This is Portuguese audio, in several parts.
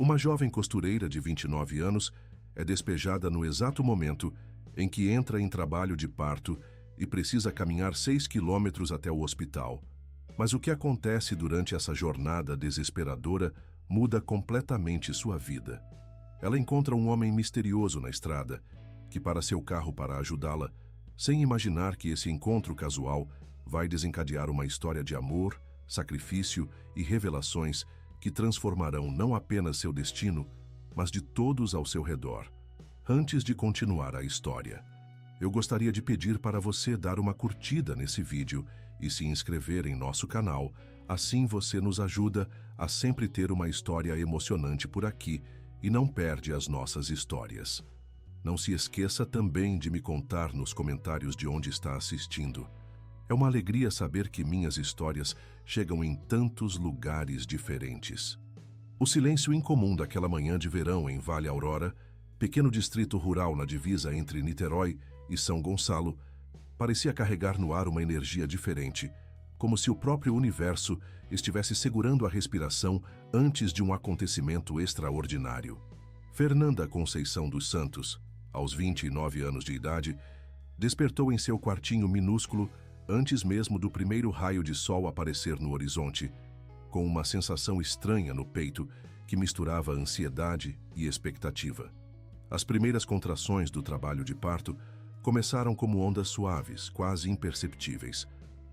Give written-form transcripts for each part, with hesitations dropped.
Uma jovem costureira de 29 anos é despejada no exato momento em que entra em trabalho de parto e precisa caminhar 6 quilômetros até o hospital. Mas o que acontece durante essa jornada desesperadora muda completamente sua vida. Ela encontra um homem misterioso na estrada, que para seu carro para ajudá-la, sem imaginar que esse encontro casual vai desencadear uma história de amor, sacrifício e revelações que transformarão não apenas seu destino, mas de todos ao seu redor. Antes de continuar a história, eu gostaria de pedir para você dar uma curtida nesse vídeo e se inscrever em nosso canal, assim você nos ajuda a sempre ter uma história emocionante por aqui e não perde as nossas histórias. Não se esqueça também de me contar nos comentários de onde está assistindo. É uma alegria saber que minhas histórias chegam em tantos lugares diferentes. O silêncio incomum daquela manhã de verão em Vale Aurora, pequeno distrito rural na divisa entre Niterói e São Gonçalo, parecia carregar no ar uma energia diferente, como se o próprio universo estivesse segurando a respiração antes de um acontecimento extraordinário. Fernanda Conceição dos Santos, aos 29 anos de idade, despertou em seu quartinho minúsculo antes mesmo do primeiro raio de sol aparecer no horizonte, com uma sensação estranha no peito que misturava ansiedade e expectativa. As primeiras contrações do trabalho de parto começaram como ondas suaves, quase imperceptíveis,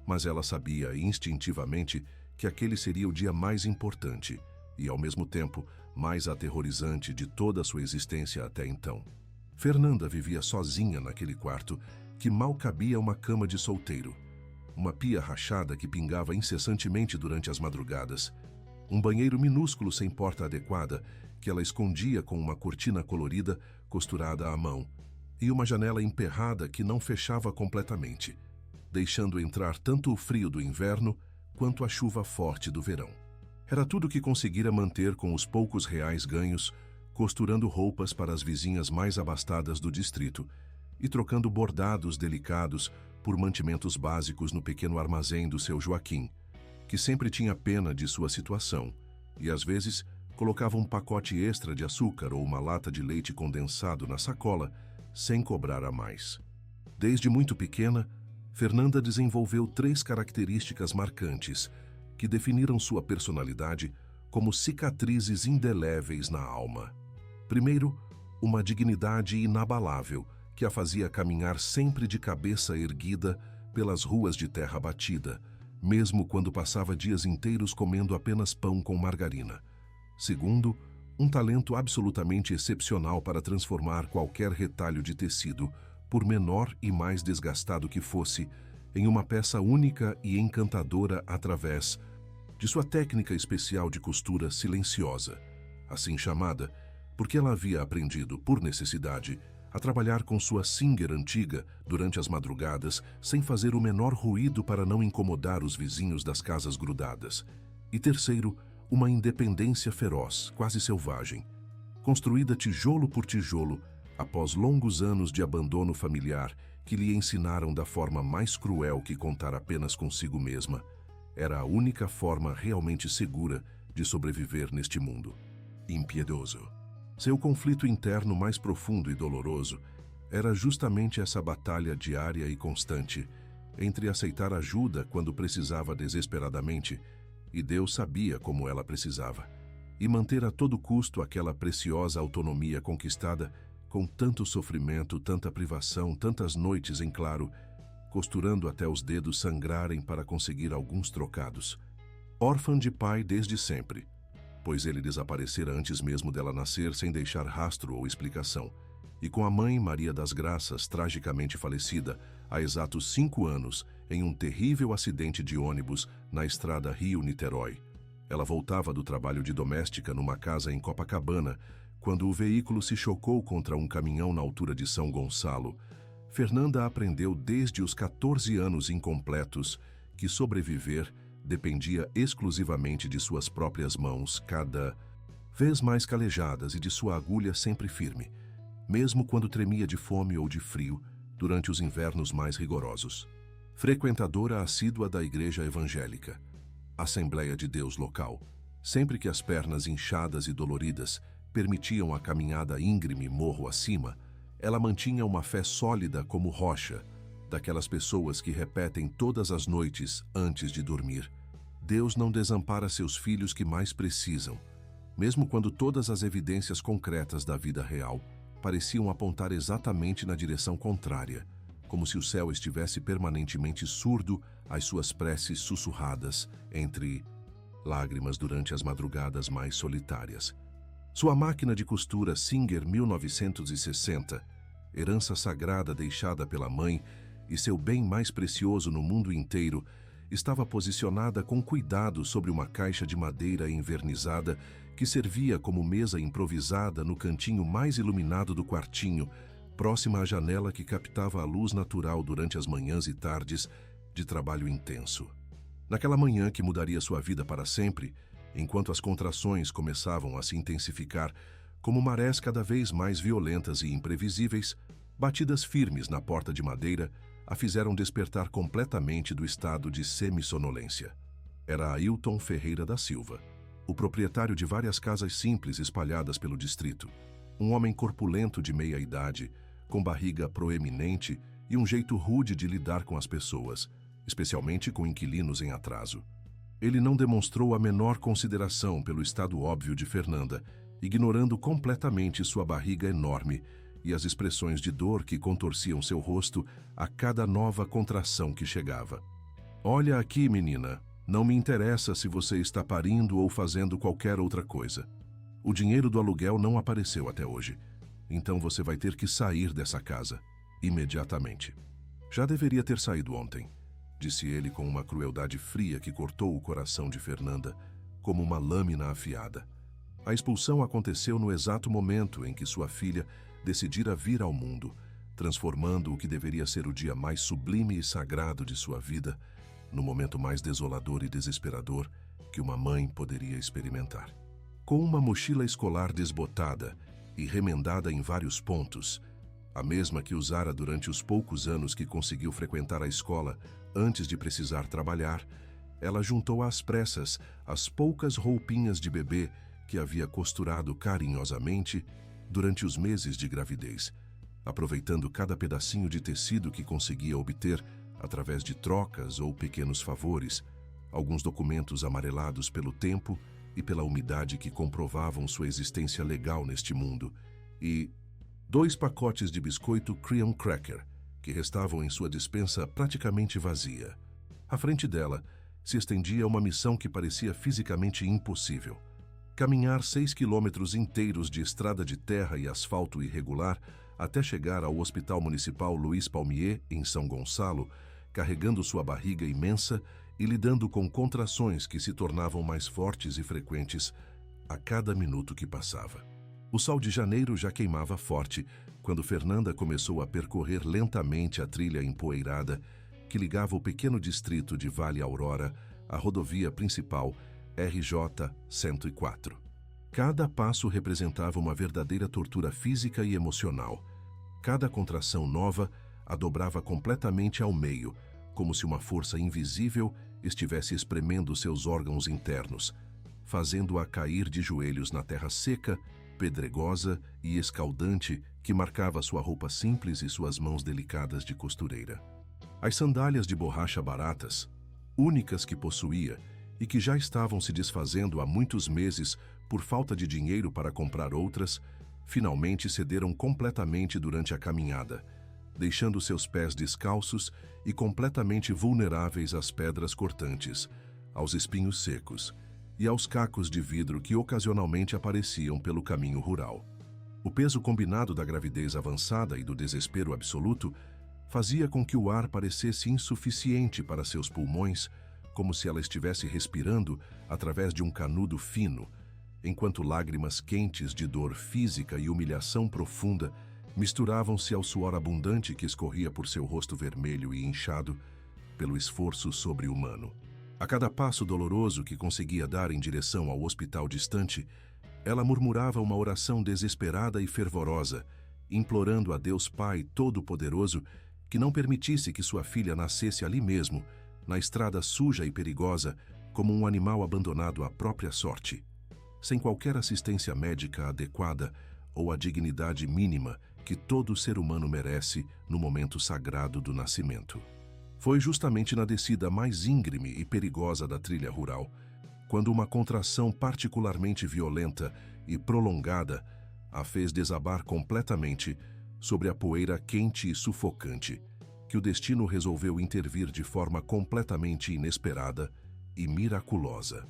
mas ela sabia instintivamente que aquele seria o dia mais importante e, ao mesmo tempo, mais aterrorizante de toda a sua existência até então. Fernanda vivia sozinha naquele quarto que mal cabia uma cama de solteiro, uma pia rachada que pingava incessantemente durante as madrugadas, um banheiro minúsculo sem porta adequada que ela escondia com uma cortina colorida costurada à mão e uma janela emperrada que não fechava completamente, deixando entrar tanto o frio do inverno quanto a chuva forte do verão. Era tudo que conseguira manter com os poucos reais ganhos, costurando roupas para as vizinhas mais abastadas do distrito e trocando bordados delicados por mantimentos básicos no pequeno armazém do seu Joaquim, que sempre tinha pena de sua situação e, às vezes, colocava um pacote extra de açúcar ou uma lata de leite condensado na sacola, sem cobrar a mais. Desde muito pequena, Fernanda desenvolveu 3 características marcantes que definiram sua personalidade como cicatrizes indeléveis na alma. Primeiro, uma dignidade inabalável que a fazia caminhar sempre de cabeça erguida pelas ruas de terra batida, mesmo quando passava dias inteiros comendo apenas pão com margarina. Segundo, um talento absolutamente excepcional para transformar qualquer retalho de tecido, por menor e mais desgastado que fosse, em uma peça única e encantadora através de sua técnica especial de costura silenciosa, assim chamada, porque ela havia aprendido, por necessidade, a trabalhar com sua Singer antiga durante as madrugadas, sem fazer o menor ruído para não incomodar os vizinhos das casas grudadas. E terceiro, uma independência feroz, quase selvagem, construída tijolo por tijolo, após longos anos de abandono familiar que lhe ensinaram da forma mais cruel que contar apenas consigo mesma. Era a única forma realmente segura de sobreviver neste mundo impiedoso. Seu conflito interno mais profundo e doloroso era justamente essa batalha diária e constante entre aceitar ajuda quando precisava desesperadamente, e Deus sabia como ela precisava, e manter a todo custo aquela preciosa autonomia conquistada com tanto sofrimento, tanta privação, tantas noites em claro, costurando até os dedos sangrarem para conseguir alguns trocados. Órfã de pai desde sempre, pois ele desaparecera antes mesmo dela nascer sem deixar rastro ou explicação, e com a mãe Maria das Graças tragicamente falecida há exatos 5 anos em um terrível acidente de ônibus na estrada Rio-Niterói. Ela voltava do trabalho de doméstica numa casa em Copacabana quando o veículo se chocou contra um caminhão na altura de São Gonçalo. Fernanda aprendeu desde os 14 anos incompletos que sobreviver dependia exclusivamente de suas próprias mãos, cada vez mais calejadas, e de sua agulha sempre firme, mesmo quando tremia de fome ou de frio durante os invernos mais rigorosos. Frequentadora assídua da igreja evangélica, Assembleia de Deus local, Sempre que as pernas inchadas e doloridas permitiam a caminhada íngreme morro acima, ela mantinha uma fé sólida como rocha, daquelas pessoas que repetem todas as noites antes de dormir: Deus não desampara seus filhos que mais precisam, mesmo quando todas as evidências concretas da vida real pareciam apontar exatamente na direção contrária, como se o céu estivesse permanentemente surdo às suas preces sussurradas entre lágrimas durante as madrugadas mais solitárias. Sua máquina de costura Singer 1960, herança sagrada deixada pela mãe e seu bem mais precioso no mundo inteiro, estava posicionada com cuidado sobre uma caixa de madeira envernizada que servia como mesa improvisada no cantinho mais iluminado do quartinho, próxima à janela que captava a luz natural durante as manhãs e tardes de trabalho intenso. Naquela manhã que mudaria sua vida para sempre, enquanto as contrações começavam a se intensificar, como marés cada vez mais violentas e imprevisíveis, batidas firmes na porta de madeira a fizeram despertar completamente do estado de semissonolência. Era Ailton Ferreira da Silva, o proprietário de várias casas simples espalhadas pelo distrito. Um homem corpulento de meia-idade, com barriga proeminente e um jeito rude de lidar com as pessoas, especialmente com inquilinos em atraso. Ele não demonstrou a menor consideração pelo estado óbvio de Fernanda, ignorando completamente sua barriga enorme e as expressões de dor que contorciam seu rosto a cada nova contração que chegava. "Olha aqui, menina, não me interessa se você está parindo ou fazendo qualquer outra coisa. O dinheiro do aluguel não apareceu até hoje, então você vai ter que sair dessa casa, imediatamente." "Já deveria ter saído ontem", disse ele com uma crueldade fria que cortou o coração de Fernanda, como uma lâmina afiada. A expulsão aconteceu no exato momento em que sua filha decidira vir ao mundo, transformando o que deveria ser o dia mais sublime e sagrado de sua vida no momento mais desolador e desesperador que uma mãe poderia experimentar. Com uma mochila escolar desbotada e remendada em vários pontos, a mesma que usara durante os poucos anos que conseguiu frequentar a escola antes de precisar trabalhar, ela juntou às pressas as poucas roupinhas de bebê que havia costurado carinhosamente durante os meses de gravidez, aproveitando cada pedacinho de tecido que conseguia obter através de trocas ou pequenos favores, alguns documentos amarelados pelo tempo e pela umidade que comprovavam sua existência legal neste mundo, e 2 pacotes de biscoito Cream Cracker, que restavam em sua despensa praticamente vazia. À frente dela se estendia uma missão que parecia fisicamente impossível: caminhar 6 quilômetros inteiros de estrada de terra e asfalto irregular até chegar ao Hospital Municipal Luiz Palmier, em São Gonçalo, carregando sua barriga imensa e lidando com contrações que se tornavam mais fortes e frequentes a cada minuto que passava. O sol de janeiro já queimava forte quando Fernanda começou a percorrer lentamente a trilha empoeirada que ligava o pequeno distrito de Vale Aurora à rodovia principal RJ 104. Cada passo representava uma verdadeira tortura física e emocional. Cada contração nova a dobrava completamente ao meio, como se uma força invisível estivesse espremendo seus órgãos internos, fazendo-a cair de joelhos na terra seca, pedregosa e escaldante que marcava sua roupa simples e suas mãos delicadas de costureira. As sandálias de borracha baratas, únicas que possuía e que já estavam se desfazendo há muitos meses por falta de dinheiro para comprar outras, finalmente cederam completamente durante a caminhada, deixando seus pés descalços e completamente vulneráveis às pedras cortantes, aos espinhos secos e aos cacos de vidro que ocasionalmente apareciam pelo caminho rural. O peso combinado da gravidez avançada e do desespero absoluto fazia com que o ar parecesse insuficiente para seus pulmões, como se ela estivesse respirando através de um canudo fino, enquanto lágrimas quentes de dor física e humilhação profunda misturavam-se ao suor abundante que escorria por seu rosto vermelho e inchado pelo esforço sobre-humano. A cada passo doloroso que conseguia dar em direção ao hospital distante, ela murmurava uma oração desesperada e fervorosa, implorando a Deus Pai Todo-Poderoso que não permitisse que sua filha nascesse ali mesmo, na estrada suja e perigosa, como um animal abandonado à própria sorte, sem qualquer assistência médica adequada ou a dignidade mínima que todo ser humano merece no momento sagrado do nascimento. Foi justamente na descida mais íngreme e perigosa da trilha rural, quando uma contração particularmente violenta e prolongada a fez desabar completamente sobre a poeira quente e sufocante, que o destino resolveu intervir de forma completamente inesperada e miraculosa.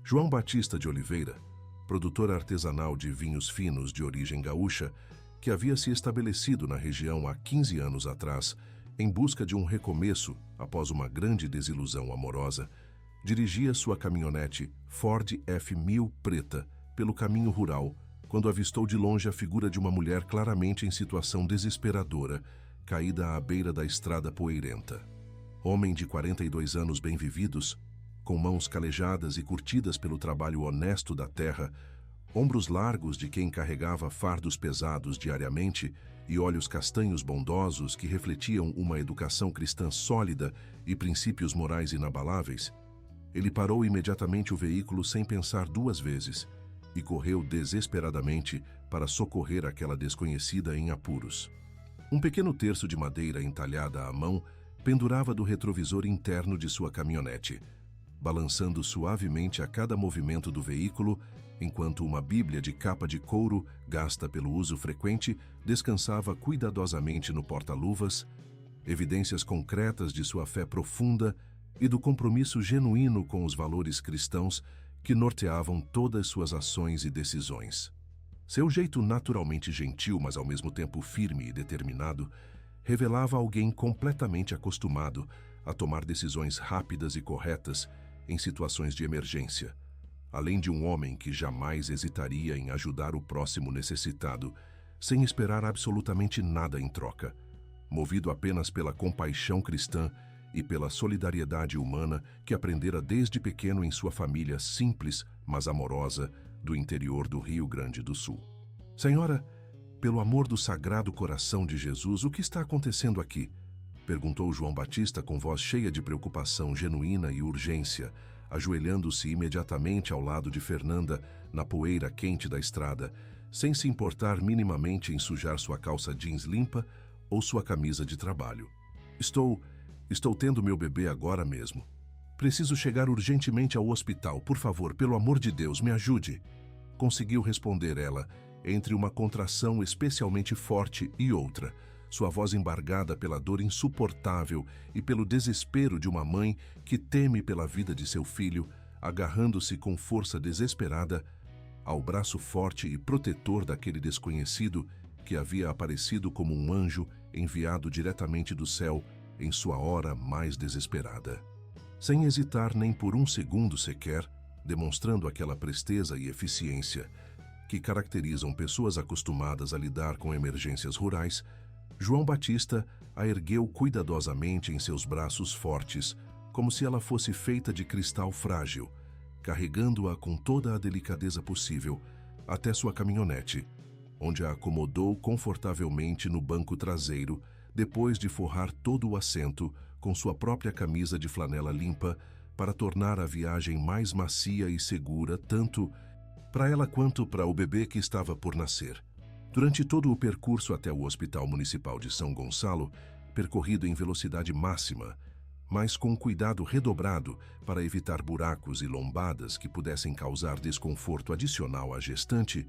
João Batista de Oliveira, produtor artesanal de vinhos finos de origem gaúcha, que havia se estabelecido na região há 15 anos atrás, em busca de um recomeço após uma grande desilusão amorosa, dirigia sua caminhonete Ford F1000 preta pelo caminho rural, quando avistou de longe a figura de uma mulher claramente em situação desesperadora, caída à beira da estrada poeirenta. Homem de 42 anos bem vividos, com mãos calejadas e curtidas pelo trabalho honesto da terra, ombros largos de quem carregava fardos pesados diariamente e olhos castanhos bondosos que refletiam uma educação cristã sólida e princípios morais inabaláveis, ele parou imediatamente o veículo sem pensar duas vezes e correu desesperadamente para socorrer aquela desconhecida em apuros. Um pequeno terço de madeira entalhada à mão pendurava do retrovisor interno de sua caminhonete, balançando suavemente a cada movimento do veículo, enquanto uma Bíblia de capa de couro, gasta pelo uso frequente, descansava cuidadosamente no porta-luvas, evidências concretas de sua fé profunda e do compromisso genuíno com os valores cristãos que norteavam todas suas ações e decisões. Seu jeito naturalmente gentil, mas ao mesmo tempo firme e determinado, revelava alguém completamente acostumado a tomar decisões rápidas e corretas em situações de emergência, além de um homem que jamais hesitaria em ajudar o próximo necessitado, sem esperar absolutamente nada em troca, movido apenas pela compaixão cristã e pela solidariedade humana que aprendera desde pequeno em sua família simples, mas amorosa, do interior do Rio Grande do Sul. Senhora, pelo amor do Sagrado Coração de Jesus, o que está acontecendo aqui? Perguntou João Batista com voz cheia de preocupação genuína e urgência, ajoelhando-se imediatamente ao lado de Fernanda, na poeira quente da estrada, sem se importar minimamente em sujar sua calça jeans limpa ou sua camisa de trabalho. Estou tendo meu bebê agora mesmo. Preciso chegar urgentemente ao hospital. Por favor, pelo amor de Deus, me ajude. Conseguiu responder ela, entre uma contração especialmente forte e outra, sua voz embargada pela dor insuportável e pelo desespero de uma mãe que teme pela vida de seu filho, agarrando-se com força desesperada ao braço forte e protetor daquele desconhecido que havia aparecido como um anjo enviado diretamente do céu em sua hora mais desesperada. Sem hesitar nem por um segundo sequer, demonstrando aquela presteza e eficiência que caracterizam pessoas acostumadas a lidar com emergências rurais, João Batista a ergueu cuidadosamente em seus braços fortes, como se ela fosse feita de cristal frágil, carregando-a com toda a delicadeza possível até sua caminhonete, onde a acomodou confortavelmente no banco traseiro, depois de forrar todo o assento com sua própria camisa de flanela limpa para tornar a viagem mais macia e segura tanto para ela quanto para o bebê que estava por nascer. Durante todo o percurso até o Hospital Municipal de São Gonçalo, percorrido em velocidade máxima, mas com cuidado redobrado para evitar buracos e lombadas que pudessem causar desconforto adicional à gestante,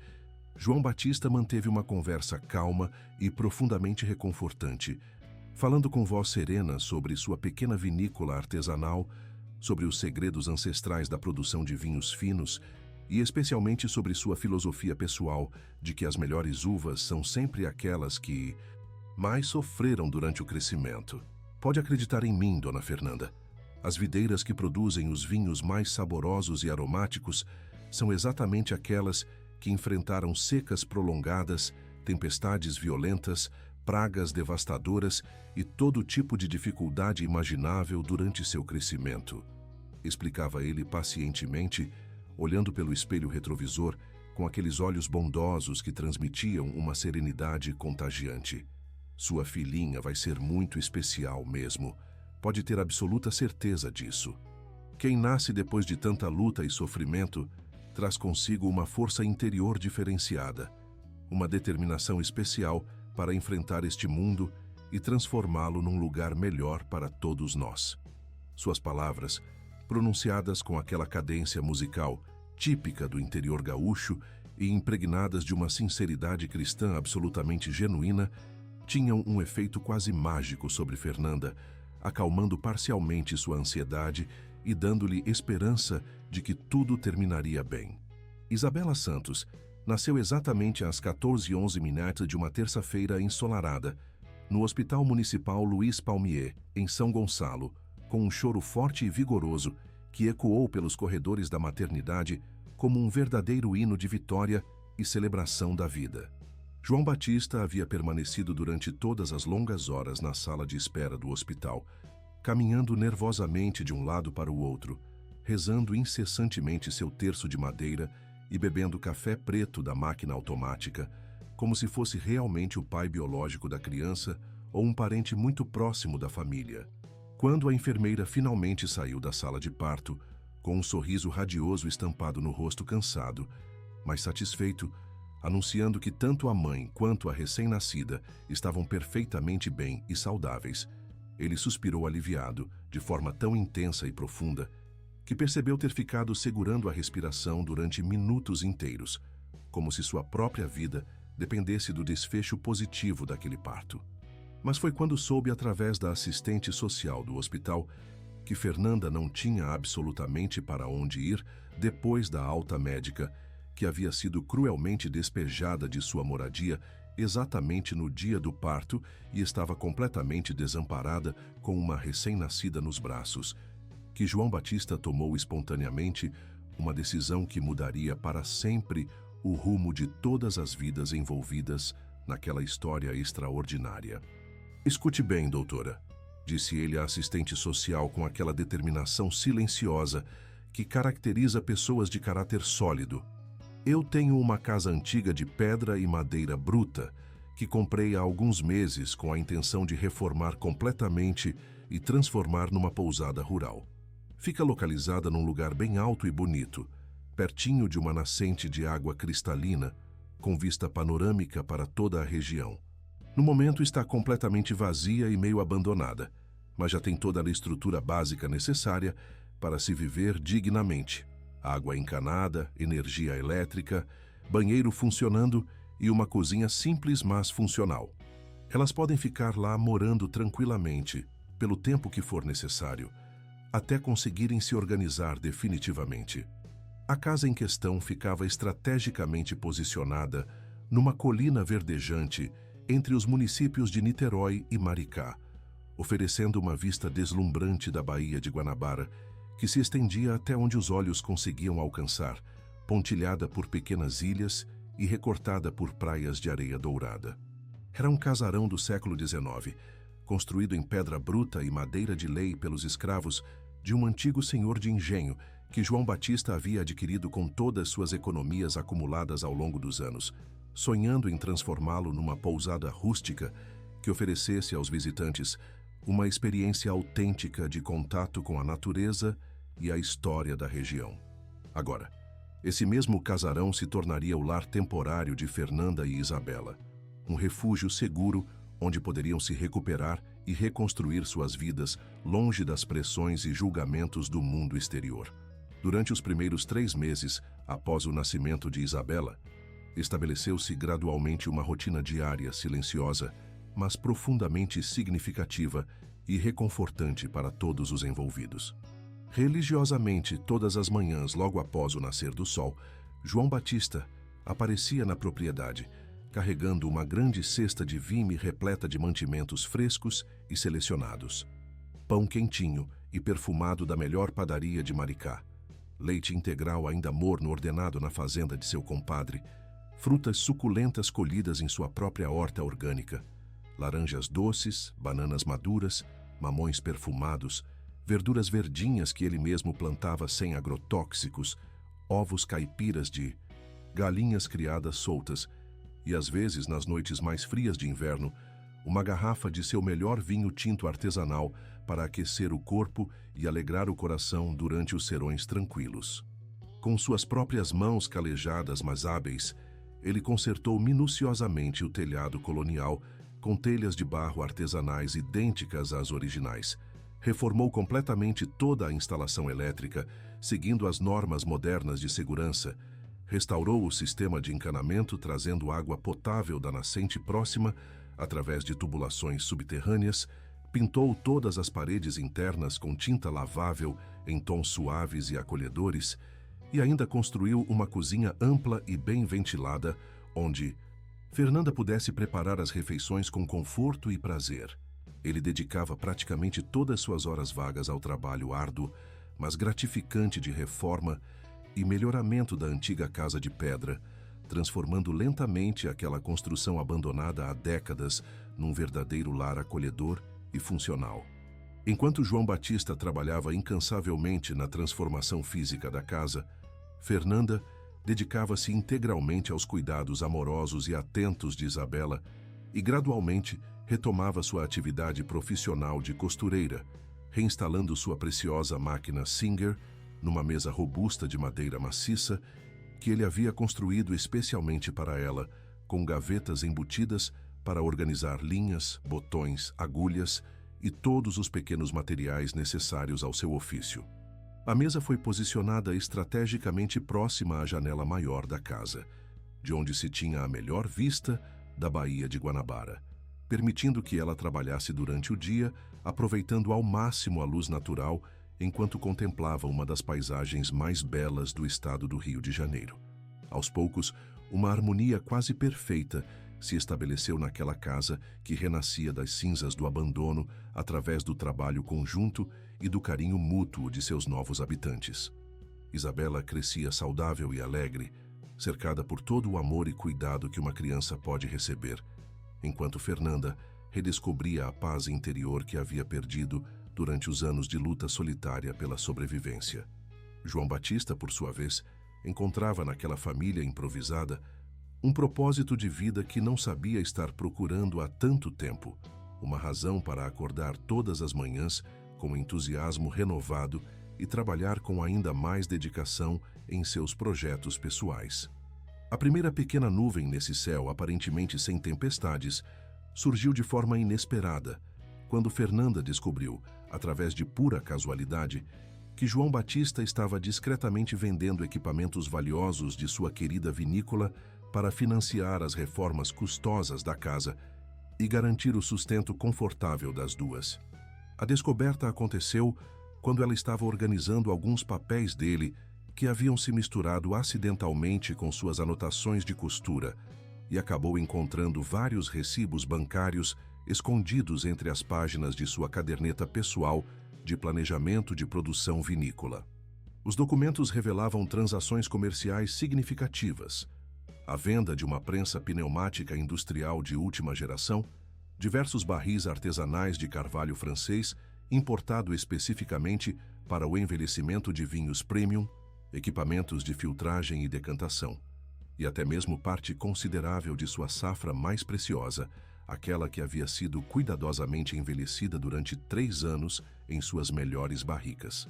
João Batista manteve uma conversa calma e profundamente reconfortante, falando com voz serena sobre sua pequena vinícola artesanal, sobre os segredos ancestrais da produção de vinhos finos e especialmente sobre sua filosofia pessoal de que as melhores uvas são sempre aquelas que mais sofreram durante o crescimento. Pode acreditar em mim, Dona Fernanda. As videiras que produzem os vinhos mais saborosos e aromáticos são exatamente aquelas que enfrentaram secas prolongadas, tempestades violentas, pragas devastadoras e todo tipo de dificuldade imaginável durante seu crescimento. Explicava ele pacientemente, olhando pelo espelho retrovisor com aqueles olhos bondosos que transmitiam uma serenidade contagiante. Sua filhinha vai ser muito especial mesmo. Pode ter absoluta certeza disso. Quem nasce depois de tanta luta e sofrimento traz consigo uma força interior diferenciada, uma determinação especial para enfrentar este mundo e transformá-lo num lugar melhor para todos nós. Suas palavras, pronunciadas com aquela cadência musical típica do interior gaúcho e impregnadas de uma sinceridade cristã absolutamente genuína, tinham um efeito quase mágico sobre Fernanda, acalmando parcialmente sua ansiedade e dando-lhe esperança de que tudo terminaria bem. Isabela Santos nasceu exatamente às 14h11 de uma terça-feira ensolarada, no Hospital Municipal Luiz Palmier, em São Gonçalo, com um choro forte e vigoroso que ecoou pelos corredores da maternidade como um verdadeiro hino de vitória e celebração da vida. João Batista havia permanecido durante todas as longas horas na sala de espera do hospital, caminhando nervosamente de um lado para o outro, rezando incessantemente seu terço de madeira e bebendo café preto da máquina automática, como se fosse realmente o pai biológico da criança ou um parente muito próximo da família. Quando a enfermeira finalmente saiu da sala de parto, com um sorriso radioso estampado no rosto cansado, mas satisfeito, anunciando que tanto a mãe quanto a recém-nascida estavam perfeitamente bem e saudáveis, ele suspirou aliviado, de forma tão intensa e profunda, que percebeu ter ficado segurando a respiração durante minutos inteiros, como se sua própria vida dependesse do desfecho positivo daquele parto. Mas foi quando soube através da assistente social do hospital que Fernanda não tinha absolutamente para onde ir depois da alta médica, que havia sido cruelmente despejada de sua moradia exatamente no dia do parto e estava completamente desamparada com uma recém-nascida nos braços, que João Batista tomou espontaneamente uma decisão que mudaria para sempre o rumo de todas as vidas envolvidas naquela história extraordinária. "Escute bem, doutora", disse ele à assistente social com aquela determinação silenciosa que caracteriza pessoas de caráter sólido. "Eu tenho uma casa antiga de pedra e madeira bruta que comprei há alguns meses com a intenção de reformar completamente e transformar numa pousada rural. Fica localizada num lugar bem alto e bonito, pertinho de uma nascente de água cristalina, com vista panorâmica para toda a região. No momento está completamente vazia e meio abandonada, mas já tem toda a estrutura básica necessária para se viver dignamente. Água encanada, energia elétrica, banheiro funcionando e uma cozinha simples mas funcional. Elas podem ficar lá morando tranquilamente, pelo tempo que for necessário, até conseguirem se organizar definitivamente." A casa em questão ficava estrategicamente posicionada numa colina verdejante entre os municípios de Niterói e Maricá, oferecendo uma vista deslumbrante da Baía de Guanabara, que se estendia até onde os olhos conseguiam alcançar, pontilhada por pequenas ilhas e recortada por praias de areia dourada. Era um casarão do século XIX, construído em pedra bruta e madeira de lei pelos escravos de um antigo senhor de engenho que João Batista havia adquirido com todas suas economias acumuladas ao longo dos anos, sonhando em transformá-lo numa pousada rústica que oferecesse aos visitantes uma experiência autêntica de contato com a natureza e a história da região. Agora, esse mesmo casarão se tornaria o lar temporário de Fernanda e Isabela, um refúgio seguro onde poderiam se recuperar e reconstruir suas vidas longe das pressões e julgamentos do mundo exterior. Durante os primeiros 3 meses após o nascimento de Isabela, estabeleceu-se gradualmente uma rotina diária silenciosa, mas profundamente significativa e reconfortante para todos os envolvidos. Religiosamente, todas as manhãs logo após o nascer do sol, João Batista aparecia na propriedade, carregando uma grande cesta de vime repleta de mantimentos frescos e selecionados. Pão quentinho e perfumado da melhor padaria de Maricá, leite integral ainda morno ordenado na fazenda de seu compadre, frutas suculentas colhidas em sua própria horta orgânica, laranjas doces, bananas maduras, mamões perfumados, verduras verdinhas que ele mesmo plantava sem agrotóxicos, ovos caipiras de galinhas criadas soltas e, às vezes, nas noites mais frias de inverno, uma garrafa de seu melhor vinho tinto artesanal para aquecer o corpo e alegrar o coração durante os serões tranquilos. Com suas próprias mãos calejadas mas hábeis, ele consertou minuciosamente o telhado colonial com telhas de barro artesanais idênticas às originais. Reformou completamente toda a instalação elétrica, seguindo as normas modernas de segurança. Restaurou o sistema de encanamento, trazendo água potável da nascente próxima através de tubulações subterrâneas. Pintou todas as paredes internas com tinta lavável em tons suaves e acolhedores e ainda construiu uma cozinha ampla e bem ventilada, onde Fernanda pudesse preparar as refeições com conforto e prazer. Ele dedicava praticamente todas suas horas vagas ao trabalho árduo, mas gratificante de reforma e melhoramento da antiga casa de pedra, transformando lentamente aquela construção abandonada há décadas num verdadeiro lar acolhedor e funcional. Enquanto João Batista trabalhava incansavelmente na transformação física da casa, Fernanda dedicava-se integralmente aos cuidados amorosos e atentos de Isabela e gradualmente retomava sua atividade profissional de costureira, reinstalando sua preciosa máquina Singer numa mesa robusta de madeira maciça que ele havia construído especialmente para ela, com gavetas embutidas para organizar linhas, botões, agulhas e todos os pequenos materiais necessários ao seu ofício. A mesa foi posicionada estrategicamente próxima à janela maior da casa, de onde se tinha a melhor vista da Baía de Guanabara, permitindo que ela trabalhasse durante o dia, aproveitando ao máximo a luz natural enquanto contemplava uma das paisagens mais belas do estado do Rio de Janeiro. Aos poucos, uma harmonia quase perfeita se estabeleceu naquela casa que renascia das cinzas do abandono através do trabalho conjunto e do carinho mútuo de seus novos habitantes. Isabela crescia saudável e alegre, cercada por todo o amor e cuidado que uma criança pode receber, enquanto Fernanda redescobria a paz interior que havia perdido durante os anos de luta solitária pela sobrevivência. João Batista, por sua vez, encontrava naquela família improvisada um propósito de vida que não sabia estar procurando há tanto tempo, uma razão para acordar todas as manhãs com entusiasmo renovado e trabalhar com ainda mais dedicação em seus projetos pessoais. A primeira pequena nuvem nesse céu, aparentemente sem tempestades, surgiu de forma inesperada, quando Fernanda descobriu, através de pura casualidade, que João Batista estava discretamente vendendo equipamentos valiosos de sua querida vinícola para financiar as reformas custosas da casa e garantir o sustento confortável das duas. A descoberta aconteceu quando ela estava organizando alguns papéis dele que haviam se misturado acidentalmente com suas anotações de costura e acabou encontrando vários recibos bancários escondidos entre as páginas de sua caderneta pessoal de planejamento de produção vinícola. Os documentos revelavam transações comerciais significativas, a venda de uma prensa pneumática industrial de última geração, diversos barris artesanais de carvalho francês, importado especificamente para o envelhecimento de vinhos premium, equipamentos de filtragem e decantação, e até mesmo parte considerável de sua safra mais preciosa, aquela que havia sido cuidadosamente envelhecida durante 3 anos em suas melhores barricas.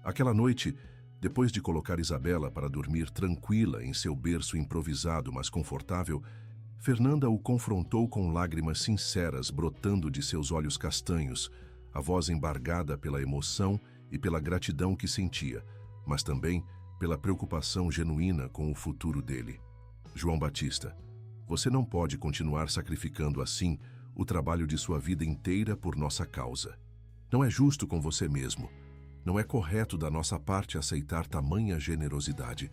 Aquela noite, depois de colocar Isabela para dormir tranquila em seu berço improvisado mas confortável, Fernanda o confrontou com lágrimas sinceras brotando de seus olhos castanhos, a voz embargada pela emoção e pela gratidão que sentia, mas também pela preocupação genuína com o futuro dele. João Batista, você não pode continuar sacrificando assim o trabalho de sua vida inteira por nossa causa. Não é justo com você mesmo. Não é correto da nossa parte aceitar tamanha generosidade,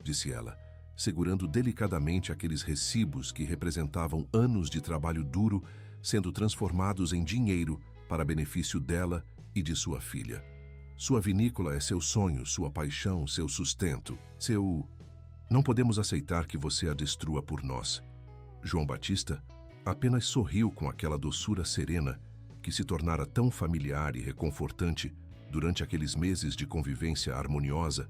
disse ela, segurando delicadamente aqueles recibos que representavam anos de trabalho duro sendo transformados em dinheiro para benefício dela e de sua filha. Sua vinícola é seu sonho, sua paixão, seu sustento, seu... Não podemos aceitar que você a destrua por nós. João Batista apenas sorriu com aquela doçura serena que se tornara tão familiar e reconfortante durante aqueles meses de convivência harmoniosa,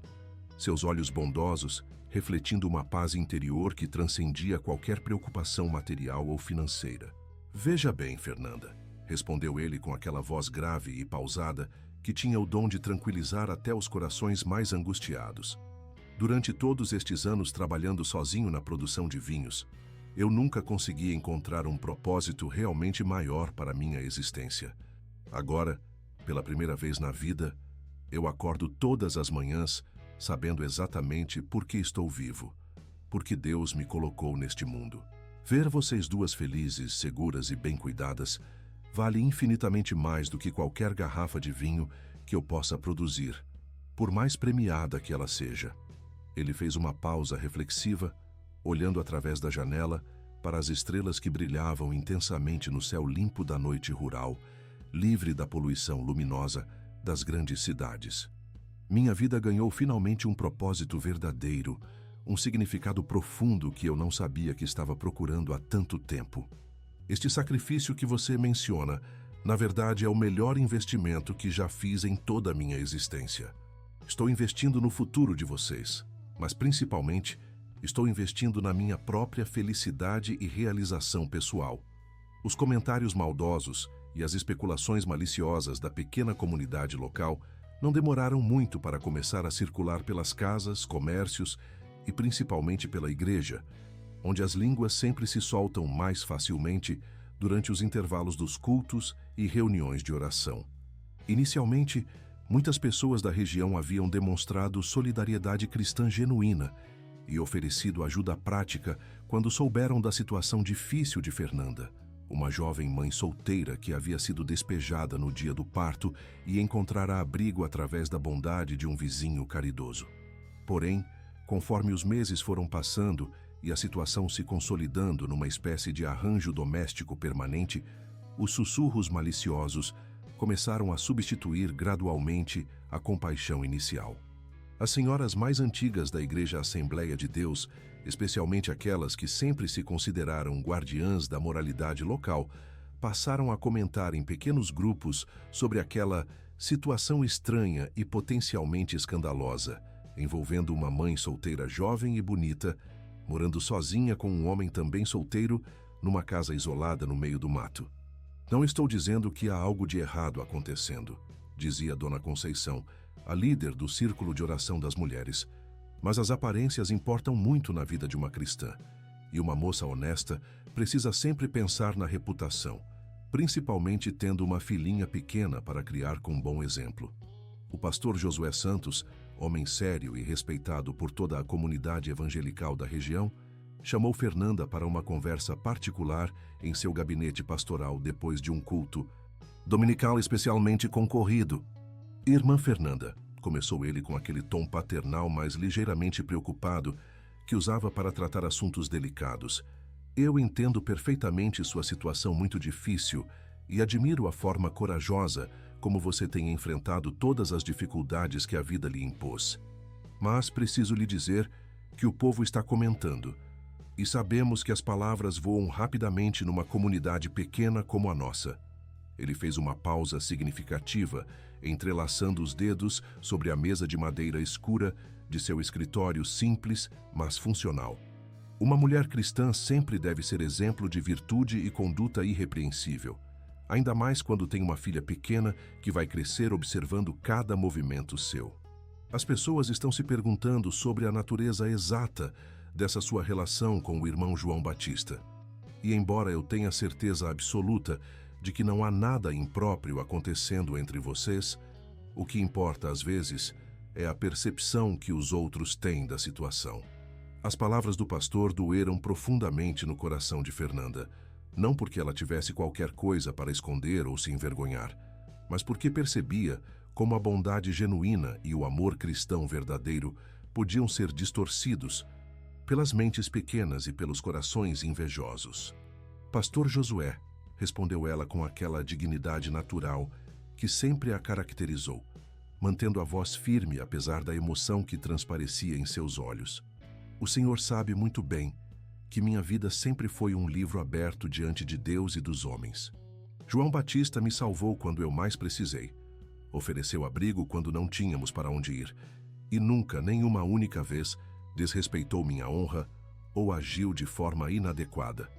seus olhos bondosos refletindo uma paz interior que transcendia qualquer preocupação material ou financeira. Veja bem, Fernanda, respondeu ele com aquela voz grave e pausada que tinha o dom de tranquilizar até os corações mais angustiados. Durante todos estes anos trabalhando sozinho na produção de vinhos, eu nunca consegui encontrar um propósito realmente maior para minha existência. Agora, pela primeira vez na vida, eu acordo todas as manhãs sabendo exatamente por que estou vivo, porque Deus me colocou neste mundo. Ver vocês duas felizes, seguras e bem cuidadas vale infinitamente mais do que qualquer garrafa de vinho que eu possa produzir, por mais premiada que ela seja. Ele fez uma pausa reflexiva, olhando através da janela para as estrelas que brilhavam intensamente no céu limpo da noite rural, livre da poluição luminosa das grandes cidades. Minha vida ganhou finalmente um propósito verdadeiro, um significado profundo que eu não sabia que estava procurando há tanto tempo. Este sacrifício que você menciona, na verdade, é o melhor investimento que já fiz em toda a minha existência. Estou investindo no futuro de vocês, mas principalmente estou investindo na minha própria felicidade e realização pessoal. Os comentários maldosos e as especulações maliciosas da pequena comunidade local não demoraram muito para começar a circular pelas casas, comércios e principalmente pela igreja, onde as línguas sempre se soltam mais facilmente durante os intervalos dos cultos e reuniões de oração. Inicialmente, muitas pessoas da região haviam demonstrado solidariedade cristã genuína e oferecido ajuda prática quando souberam da situação difícil de Fernanda, uma jovem mãe solteira que havia sido despejada no dia do parto e encontrara abrigo através da bondade de um vizinho caridoso. Porém, conforme os meses foram passando e a situação se consolidando numa espécie de arranjo doméstico permanente, os sussurros maliciosos começaram a substituir gradualmente a compaixão inicial. As senhoras mais antigas da Igreja Assembleia de Deus, especialmente aquelas que sempre se consideraram guardiãs da moralidade local, passaram a comentar em pequenos grupos sobre aquela situação estranha e potencialmente escandalosa, envolvendo uma mãe solteira jovem e bonita, morando sozinha com um homem também solteiro, numa casa isolada no meio do mato. Não estou dizendo que há algo de errado acontecendo, dizia Dona Conceição, a líder do Círculo de Oração das Mulheres, mas as aparências importam muito na vida de uma cristã, e uma moça honesta precisa sempre pensar na reputação, principalmente tendo uma filhinha pequena para criar com bom exemplo. O pastor Josué Santos, homem sério e respeitado por toda a comunidade evangelical da região, chamou Fernanda para uma conversa particular em seu gabinete pastoral depois de um culto dominical especialmente concorrido. Irmã Fernanda, começou ele com aquele tom paternal mas ligeiramente preocupado que usava para tratar assuntos delicados. Eu entendo perfeitamente sua situação muito difícil e admiro a forma corajosa como você tem enfrentado todas as dificuldades que a vida lhe impôs. Mas preciso lhe dizer que o povo está comentando, e sabemos que as palavras voam rapidamente numa comunidade pequena como a nossa. Ele fez uma pausa significativa, entrelaçando os dedos sobre a mesa de madeira escura de seu escritório simples, mas funcional. Uma mulher cristã sempre deve ser exemplo de virtude e conduta irrepreensível, ainda mais quando tem uma filha pequena que vai crescer observando cada movimento seu. As pessoas estão se perguntando sobre a natureza exata dessa sua relação com o irmão João Batista. E embora eu tenha certeza absoluta de que não há nada impróprio acontecendo entre vocês, o que importa às vezes é a percepção que os outros têm da situação. As palavras do pastor doeram profundamente no coração de Fernanda, não porque ela tivesse qualquer coisa para esconder ou se envergonhar, mas porque percebia como a bondade genuína e o amor cristão verdadeiro podiam ser distorcidos pelas mentes pequenas e pelos corações invejosos. Pastor Josué, respondeu ela com aquela dignidade natural que sempre a caracterizou, mantendo a voz firme apesar da emoção que transparecia em seus olhos. O Senhor sabe muito bem que minha vida sempre foi um livro aberto diante de Deus e dos homens. João Batista me salvou quando eu mais precisei, ofereceu abrigo quando não tínhamos para onde ir, e nunca, nem uma única vez, desrespeitou minha honra ou agiu de forma inadequada.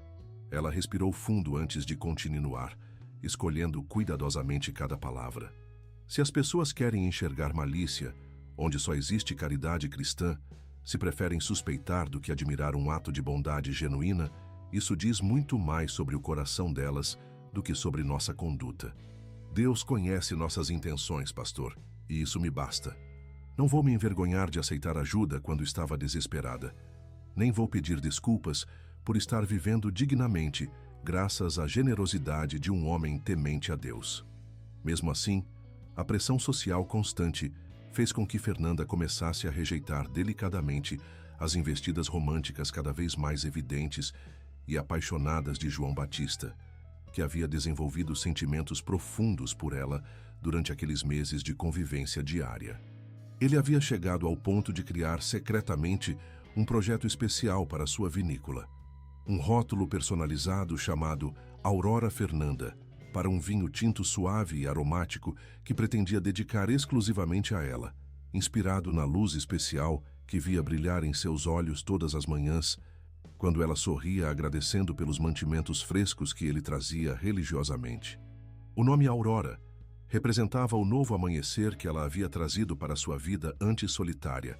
Ela respirou fundo antes de continuar, escolhendo cuidadosamente cada palavra. Se as pessoas querem enxergar malícia, onde só existe caridade cristã, se preferem suspeitar do que admirar um ato de bondade genuína, isso diz muito mais sobre o coração delas do que sobre nossa conduta. Deus conhece nossas intenções, pastor, e isso me basta. Não vou me envergonhar de aceitar ajuda quando estava desesperada. Nem vou pedir desculpas por estar vivendo dignamente, graças à generosidade de um homem temente a Deus. Mesmo assim, a pressão social constante fez com que Fernanda começasse a rejeitar delicadamente as investidas românticas cada vez mais evidentes e apaixonadas de João Batista, que havia desenvolvido sentimentos profundos por ela durante aqueles meses de convivência diária. Ele havia chegado ao ponto de criar secretamente um projeto especial para sua vinícola. Um rótulo personalizado chamado Aurora Fernanda, para um vinho tinto suave e aromático que pretendia dedicar exclusivamente a ela, inspirado na luz especial que via brilhar em seus olhos todas as manhãs, quando ela sorria agradecendo pelos mantimentos frescos que ele trazia religiosamente. O nome Aurora representava o novo amanhecer que ela havia trazido para sua vida antes solitária,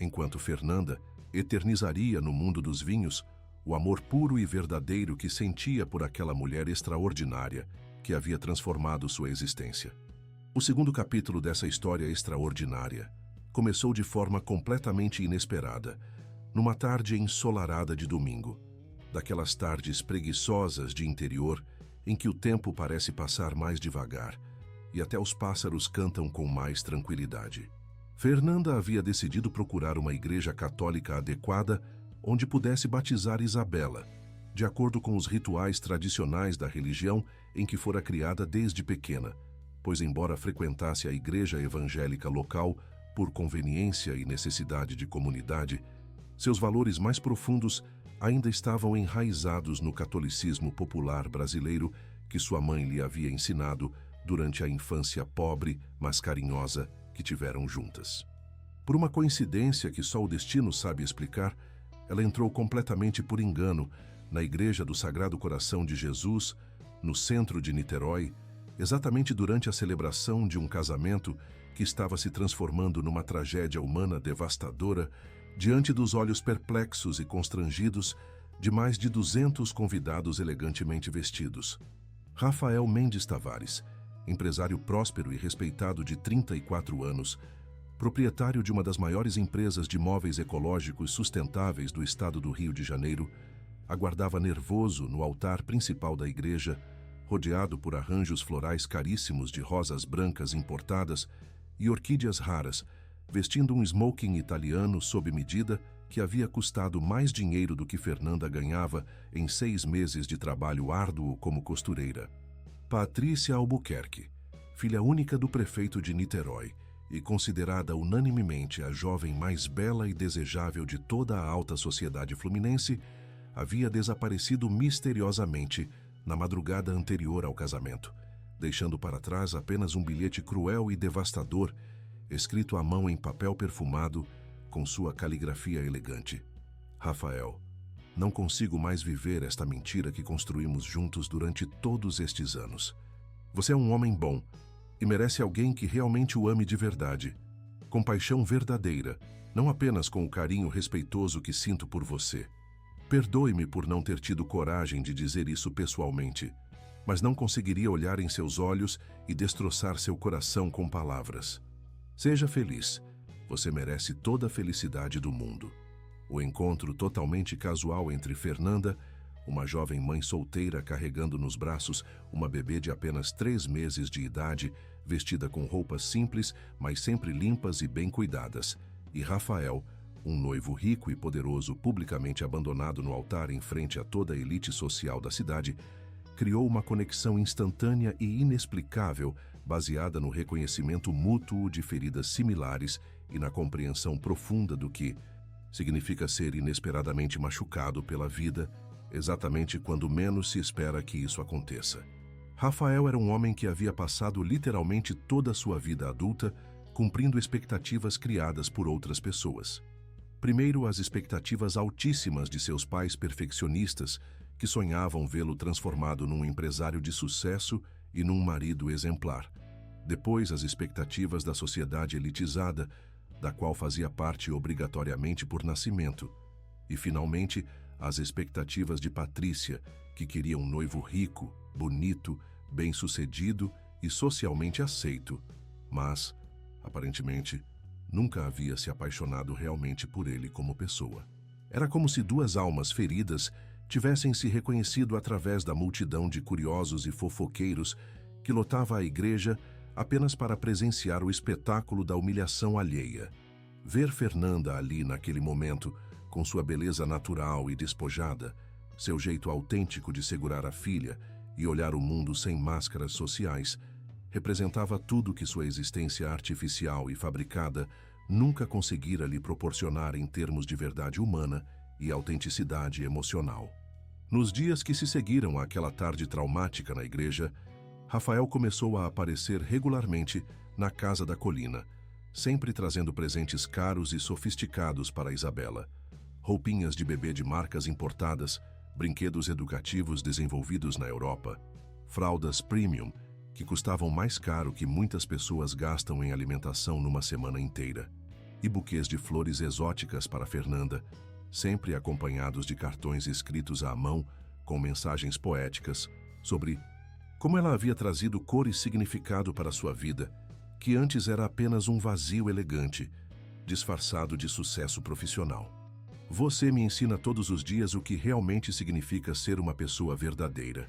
enquanto Fernanda eternizaria no mundo dos vinhos o amor puro e verdadeiro que sentia por aquela mulher extraordinária que havia transformado sua existência. O segundo capítulo dessa história extraordinária começou de forma completamente inesperada, numa tarde ensolarada de domingo, daquelas tardes preguiçosas de interior em que o tempo parece passar mais devagar e até os pássaros cantam com mais tranquilidade. Fernanda havia decidido procurar uma igreja católica adequada onde pudesse batizar Isabela, de acordo com os rituais tradicionais da religião em que fora criada desde pequena, pois embora frequentasse a igreja evangélica local por conveniência e necessidade de comunidade, seus valores mais profundos ainda estavam enraizados no catolicismo popular brasileiro que sua mãe lhe havia ensinado durante a infância pobre, mas carinhosa, que tiveram juntas. Por uma coincidência que só o destino sabe explicar, ela entrou completamente por engano na Igreja do Sagrado Coração de Jesus, no centro de Niterói, exatamente durante a celebração de um casamento que estava se transformando numa tragédia humana devastadora diante dos olhos perplexos e constrangidos de mais de 200 convidados elegantemente vestidos. Rafael Mendes Tavares, empresário próspero e respeitado de 34 anos, proprietário de uma das maiores empresas de móveis ecológicos sustentáveis do estado do Rio de Janeiro, aguardava nervoso no altar principal da igreja, rodeado por arranjos florais caríssimos de rosas brancas importadas e orquídeas raras, vestindo um smoking italiano sob medida que havia custado mais dinheiro do que Fernanda ganhava em 6 meses de trabalho árduo como costureira. Patrícia Albuquerque, filha única do prefeito de Niterói e considerada unanimemente a jovem mais bela e desejável de toda a alta sociedade fluminense, havia desaparecido misteriosamente na madrugada anterior ao casamento, deixando para trás apenas um bilhete cruel e devastador, escrito à mão em papel perfumado, com sua caligrafia elegante. Rafael, não consigo mais viver esta mentira que construímos juntos durante todos estes anos. Você é um homem bom e merece alguém que realmente o ame de verdade, com paixão verdadeira, não apenas com o carinho respeitoso que sinto por você. Perdoe-me por não ter tido coragem de dizer isso pessoalmente, mas não conseguiria olhar em seus olhos e destroçar seu coração com palavras. Seja feliz. Você merece toda a felicidade do mundo. O encontro totalmente casual entre Fernanda, uma jovem mãe solteira carregando nos braços uma bebê de apenas 3 meses de idade, vestida com roupas simples, mas sempre limpas e bem cuidadas, e Rafael, um noivo rico e poderoso publicamente abandonado no altar em frente a toda a elite social da cidade, criou uma conexão instantânea e inexplicável baseada no reconhecimento mútuo de feridas similares e na compreensão profunda do que significa ser inesperadamente machucado pela vida, exatamente quando menos se espera que isso aconteça. Rafael era um homem que havia passado literalmente toda a sua vida adulta cumprindo expectativas criadas por outras pessoas. Primeiro, as expectativas altíssimas de seus pais perfeccionistas, que sonhavam vê-lo transformado num empresário de sucesso e num marido exemplar. Depois, as expectativas da sociedade elitizada, da qual fazia parte obrigatoriamente por nascimento. E, finalmente, as expectativas de Patrícia, que queria um noivo rico, bonito, bem-sucedido e socialmente aceito, mas, aparentemente, nunca havia se apaixonado realmente por ele como pessoa. Era como se duas almas feridas tivessem se reconhecido através da multidão de curiosos e fofoqueiros que lotava a igreja apenas para presenciar o espetáculo da humilhação alheia. Ver Fernanda ali naquele momento, com sua beleza natural e despojada, seu jeito autêntico de segurar a filha e olhar o mundo sem máscaras sociais, representava tudo que sua existência artificial e fabricada nunca conseguira lhe proporcionar em termos de verdade humana e autenticidade emocional. Nos dias que se seguiram àquela tarde traumática na igreja, Rafael começou a aparecer regularmente na Casa da Colina, sempre trazendo presentes caros e sofisticados para Isabela. Roupinhas de bebê de marcas importadas, brinquedos educativos desenvolvidos na Europa, fraldas premium, que custavam mais caro que muitas pessoas gastam em alimentação numa semana inteira, e buquês de flores exóticas para Fernanda, sempre acompanhados de cartões escritos à mão com mensagens poéticas sobre como ela havia trazido cor e significado para sua vida, que antes era apenas um vazio elegante, disfarçado de sucesso profissional. Você me ensina todos os dias o que realmente significa ser uma pessoa verdadeira,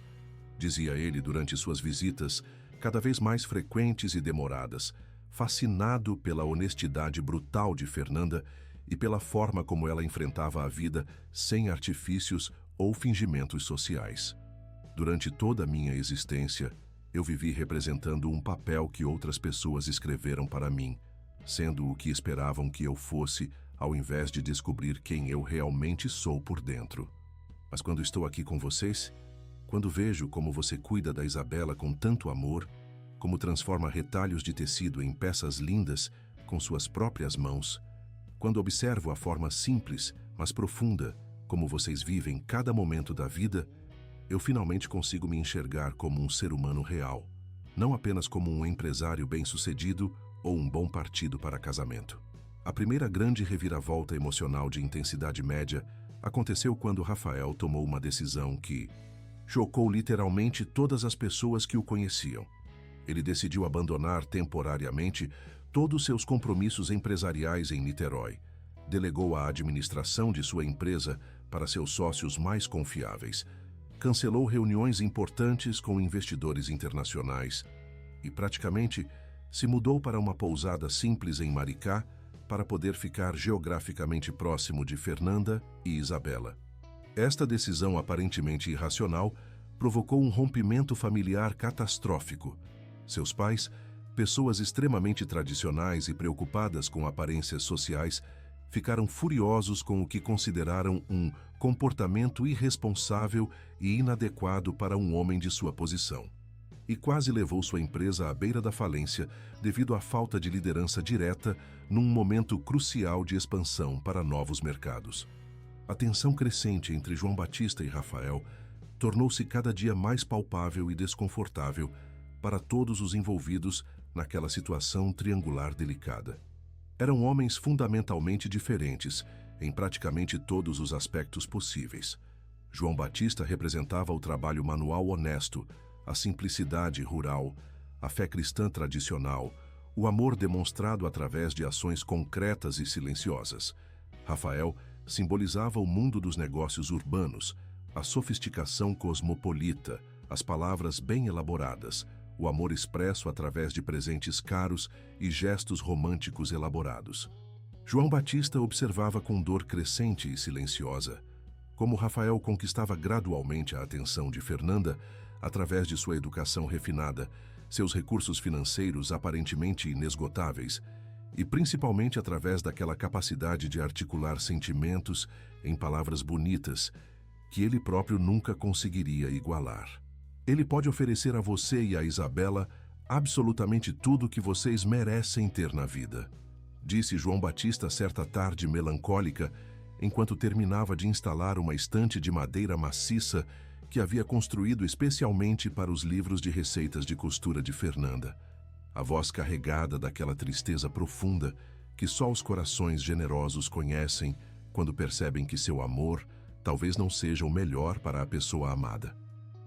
dizia ele durante suas visitas, cada vez mais frequentes e demoradas, fascinado pela honestidade brutal de Fernanda e pela forma como ela enfrentava a vida sem artifícios ou fingimentos sociais. Durante toda a minha existência, eu vivi representando um papel que outras pessoas escreveram para mim, sendo o que esperavam que eu fosse, ao invés de descobrir quem eu realmente sou por dentro. Mas quando estou aqui com vocês, quando vejo como você cuida da Isabela com tanto amor, como transforma retalhos de tecido em peças lindas com suas próprias mãos, quando observo a forma simples, mas profunda, como vocês vivem cada momento da vida, eu finalmente consigo me enxergar como um ser humano real, não apenas como um empresário bem-sucedido ou um bom partido para casamento. A primeira grande reviravolta emocional de intensidade média aconteceu quando Rafael tomou uma decisão que chocou literalmente todas as pessoas que o conheciam. Ele decidiu abandonar temporariamente todos seus compromissos empresariais em Niterói, delegou a administração de sua empresa para seus sócios mais confiáveis, cancelou reuniões importantes com investidores internacionais e, praticamente, se mudou para uma pousada simples em Maricá para poder ficar geograficamente próximo de Fernanda e Isabela. Esta decisão aparentemente irracional provocou um rompimento familiar catastrófico. Seus pais, pessoas extremamente tradicionais e preocupadas com aparências sociais, ficaram furiosos com o que consideraram um comportamento irresponsável e inadequado para um homem de sua posição. E quase levou sua empresa à beira da falência devido à falta de liderança direta num momento crucial de expansão para novos mercados. A tensão crescente entre João Batista e Rafael tornou-se cada dia mais palpável e desconfortável para todos os envolvidos naquela situação triangular delicada. Eram homens fundamentalmente diferentes em praticamente todos os aspectos possíveis. João Batista representava o trabalho manual honesto, a simplicidade rural, a fé cristã tradicional, o amor demonstrado através de ações concretas e silenciosas. Rafael simbolizava o mundo dos negócios urbanos, a sofisticação cosmopolita, as palavras bem elaboradas, o amor expresso através de presentes caros e gestos românticos elaborados. João Batista observava com dor crescente e silenciosa como Rafael conquistava gradualmente a atenção de Fernanda através de sua educação refinada, seus recursos financeiros aparentemente inesgotáveis e principalmente através daquela capacidade de articular sentimentos em palavras bonitas que ele próprio nunca conseguiria igualar. Ele pode oferecer a você e a Isabela absolutamente tudo o que vocês merecem ter na vida, disse João Batista certa tarde melancólica enquanto terminava de instalar uma estante de madeira maciça que havia construído especialmente para os livros de receitas de costura de Fernanda. A voz carregada daquela tristeza profunda que só os corações generosos conhecem quando percebem que seu amor talvez não seja o melhor para a pessoa amada.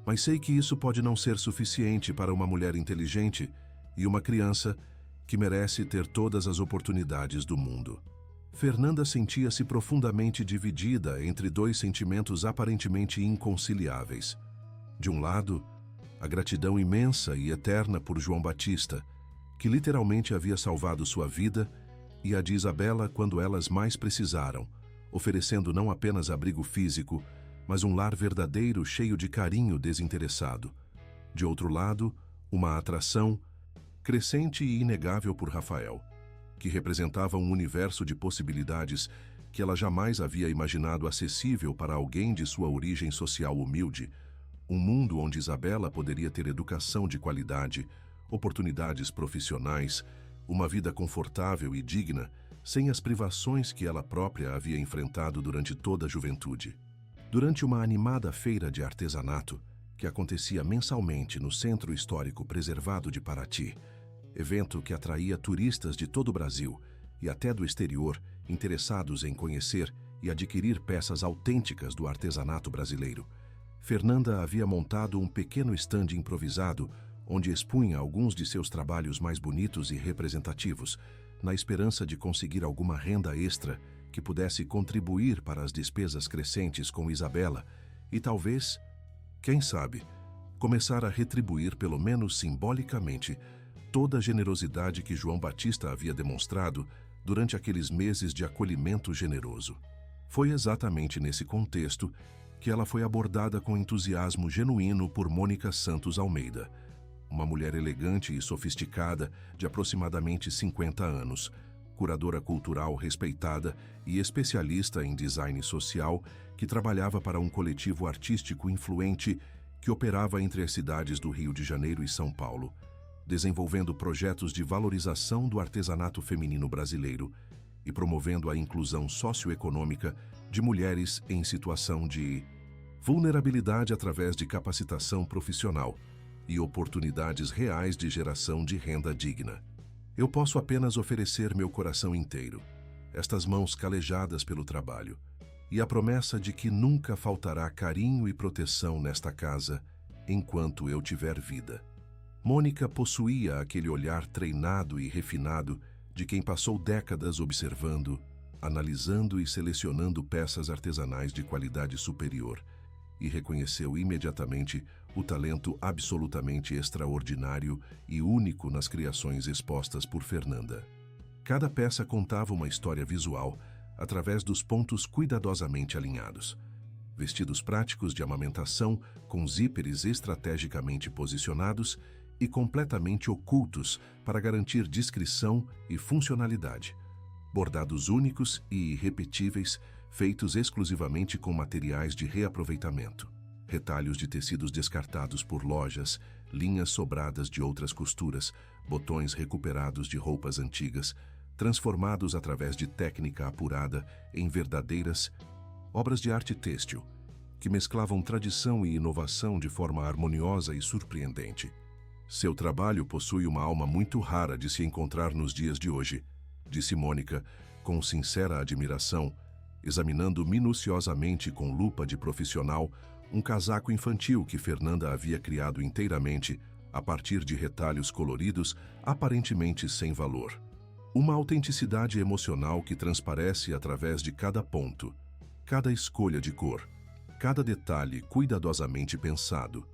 Mas sei que isso pode não ser suficiente para uma mulher inteligente e uma criança que merece ter todas as oportunidades do mundo. Fernanda sentia-se profundamente dividida entre dois sentimentos aparentemente inconciliáveis. De um lado, a gratidão imensa e eterna por João Batista, que literalmente havia salvado sua vida, e a de Isabela quando elas mais precisaram, oferecendo não apenas abrigo físico, mas um lar verdadeiro cheio de carinho desinteressado. De outro lado, uma atração crescente e inegável por Rafael, que representava um universo de possibilidades que ela jamais havia imaginado acessível para alguém de sua origem social humilde, um mundo onde Isabela poderia ter educação de qualidade, oportunidades profissionais, uma vida confortável e digna, sem as privações que ela própria havia enfrentado durante toda a juventude. Durante uma animada feira de artesanato, que acontecia mensalmente no Centro Histórico Preservado de Paraty, evento que atraía turistas de todo o Brasil e até do exterior interessados em conhecer e adquirir peças autênticas do artesanato brasileiro, Fernanda havia montado um pequeno estande improvisado onde expunha alguns de seus trabalhos mais bonitos e representativos, na esperança de conseguir alguma renda extra que pudesse contribuir para as despesas crescentes com Isabela e talvez, quem sabe, começar a retribuir pelo menos simbolicamente toda a generosidade que João Batista havia demonstrado durante aqueles meses de acolhimento generoso. Foi exatamente nesse contexto que ela foi abordada com entusiasmo genuíno por Mônica Santos Almeida, uma mulher elegante e sofisticada de aproximadamente 50 anos, curadora cultural respeitada e especialista em design social que trabalhava para um coletivo artístico influente que operava entre as cidades do Rio de Janeiro e São Paulo, desenvolvendo projetos de valorização do artesanato feminino brasileiro e promovendo a inclusão socioeconômica de mulheres em situação de vulnerabilidade através de capacitação profissional e oportunidades reais de geração de renda digna. Eu posso apenas oferecer meu coração inteiro, estas mãos calejadas pelo trabalho, e a promessa de que nunca faltará carinho e proteção nesta casa enquanto eu tiver vida. Mônica possuía aquele olhar treinado e refinado de quem passou décadas observando, analisando e selecionando peças artesanais de qualidade superior, e reconheceu imediatamente o talento absolutamente extraordinário e único nas criações expostas por Fernanda. Cada peça contava uma história visual através dos pontos cuidadosamente alinhados. Vestidos práticos de amamentação com zíperes estrategicamente posicionados e completamente ocultos para garantir discrição e funcionalidade. Bordados únicos e irrepetíveis, feitos exclusivamente com materiais de reaproveitamento. Retalhos de tecidos descartados por lojas, linhas sobradas de outras costuras, botões recuperados de roupas antigas, transformados através de técnica apurada em verdadeiras obras de arte têxtil, que mesclavam tradição e inovação de forma harmoniosa e surpreendente. Seu trabalho possui uma alma muito rara de se encontrar nos dias de hoje, disse Mônica, com sincera admiração, examinando minuciosamente com lupa de profissional um casaco infantil que Fernanda havia criado inteiramente a partir de retalhos coloridos aparentemente sem valor. Uma autenticidade emocional que transparece através de cada ponto, cada escolha de cor, cada detalhe cuidadosamente pensado.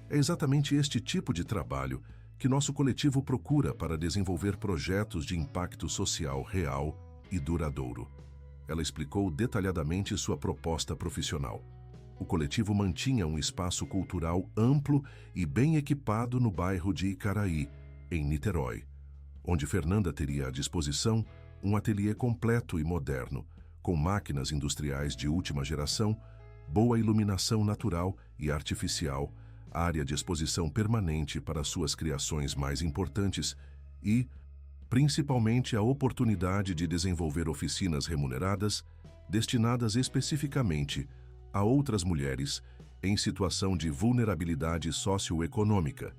É exatamente este tipo de trabalho que nosso coletivo procura para desenvolver projetos de impacto social real e duradouro. Ela explicou detalhadamente sua proposta profissional. O coletivo mantinha um espaço cultural amplo e bem equipado no bairro de Icaraí, em Niterói, onde Fernanda teria à disposição um ateliê completo e moderno, com máquinas industriais de última geração, boa iluminação natural e artificial, área de exposição permanente para suas criações mais importantes e, principalmente, a oportunidade de desenvolver oficinas remuneradas destinadas especificamente a outras mulheres em situação de vulnerabilidade socioeconômica,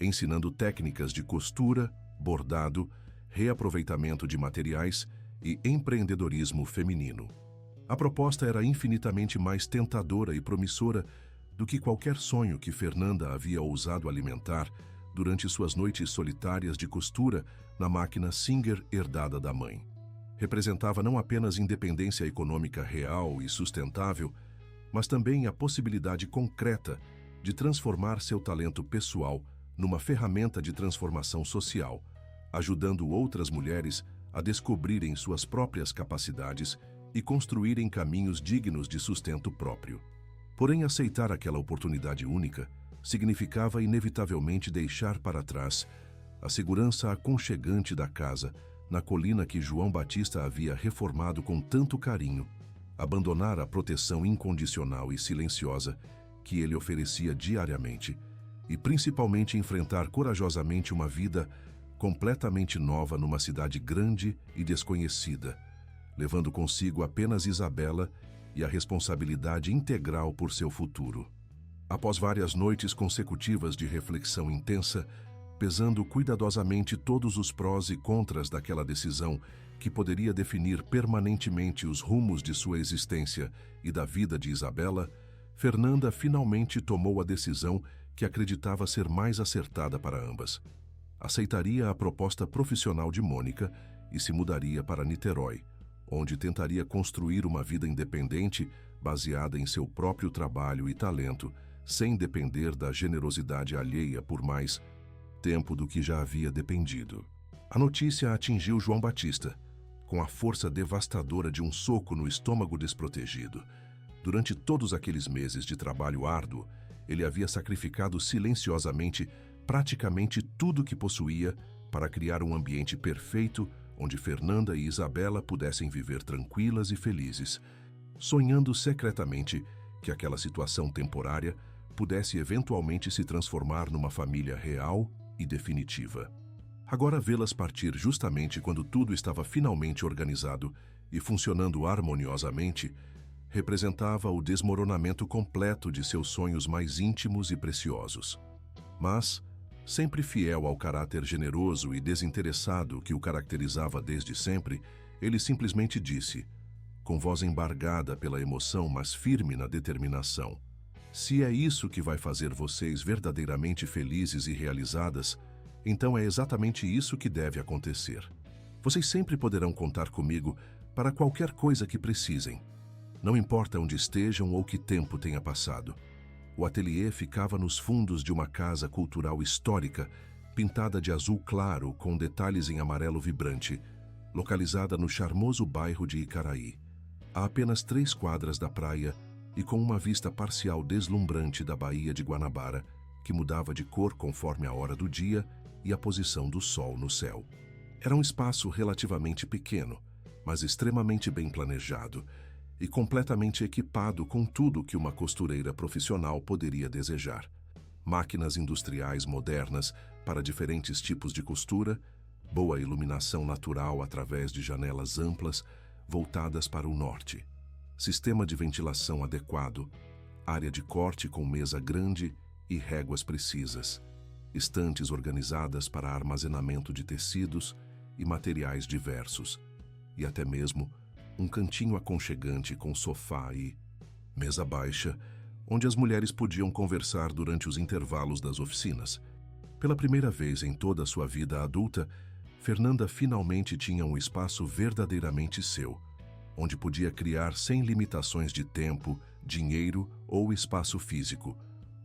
ensinando técnicas de costura, bordado, reaproveitamento de materiais e empreendedorismo feminino. A proposta era infinitamente mais tentadora e promissora do que qualquer sonho que Fernanda havia ousado alimentar durante suas noites solitárias de costura na máquina Singer herdada da mãe. Representava não apenas independência econômica real e sustentável, mas também a possibilidade concreta de transformar seu talento pessoal numa ferramenta de transformação social, ajudando outras mulheres a descobrirem suas próprias capacidades e construírem caminhos dignos de sustento próprio. Porém, aceitar aquela oportunidade única significava inevitavelmente deixar para trás a segurança aconchegante da casa na colina que João Batista havia reformado com tanto carinho, abandonar a proteção incondicional e silenciosa que ele oferecia diariamente e principalmente enfrentar corajosamente uma vida completamente nova numa cidade grande e desconhecida, levando consigo apenas Isabela e a responsabilidade integral por seu futuro. Após várias noites consecutivas de reflexão intensa, pesando cuidadosamente todos os prós e contras daquela decisão que poderia definir permanentemente os rumos de sua existência e da vida de Isabela, Fernanda finalmente tomou a decisão que acreditava ser mais acertada para ambas. Aceitaria a proposta profissional de Mônica e se mudaria para Niterói, onde tentaria construir uma vida independente baseada em seu próprio trabalho e talento, sem depender da generosidade alheia por mais tempo do que já havia dependido. A notícia atingiu João Batista, com a força devastadora de um soco no estômago desprotegido. Durante todos aqueles meses de trabalho árduo, ele havia sacrificado silenciosamente praticamente tudo que possuía para criar um ambiente perfeito onde Fernanda e Isabela pudessem viver tranquilas e felizes, sonhando secretamente que aquela situação temporária pudesse eventualmente se transformar numa família real e definitiva. Agora vê-las partir justamente quando tudo estava finalmente organizado e funcionando harmoniosamente, representava o desmoronamento completo de seus sonhos mais íntimos e preciosos. Mas, sempre fiel ao caráter generoso e desinteressado que o caracterizava desde sempre, ele simplesmente disse, com voz embargada pela emoção, mas firme na determinação: "Se é isso que vai fazer vocês verdadeiramente felizes e realizadas, então é exatamente isso que deve acontecer. Vocês sempre poderão contar comigo para qualquer coisa que precisem. Não importa onde estejam ou que tempo tenha passado." O ateliê ficava nos fundos de uma casa cultural histórica, pintada de azul claro com detalhes em amarelo vibrante, localizada no charmoso bairro de Icaraí, a apenas 3 quadras da praia e com uma vista parcial deslumbrante da Baía de Guanabara, que mudava de cor conforme a hora do dia e a posição do sol no céu. Era um espaço relativamente pequeno, mas extremamente bem planejado e completamente equipado com tudo que uma costureira profissional poderia desejar. Máquinas industriais modernas para diferentes tipos de costura, boa iluminação natural através de janelas amplas voltadas para o norte, sistema de ventilação adequado, área de corte com mesa grande e réguas precisas, estantes organizadas para armazenamento de tecidos e materiais diversos, e até mesmo um cantinho aconchegante com sofá e mesa baixa, onde as mulheres podiam conversar durante os intervalos das oficinas. Pela primeira vez em toda a sua vida adulta, Fernanda finalmente tinha um espaço verdadeiramente seu, onde podia criar sem limitações de tempo, dinheiro ou espaço físico,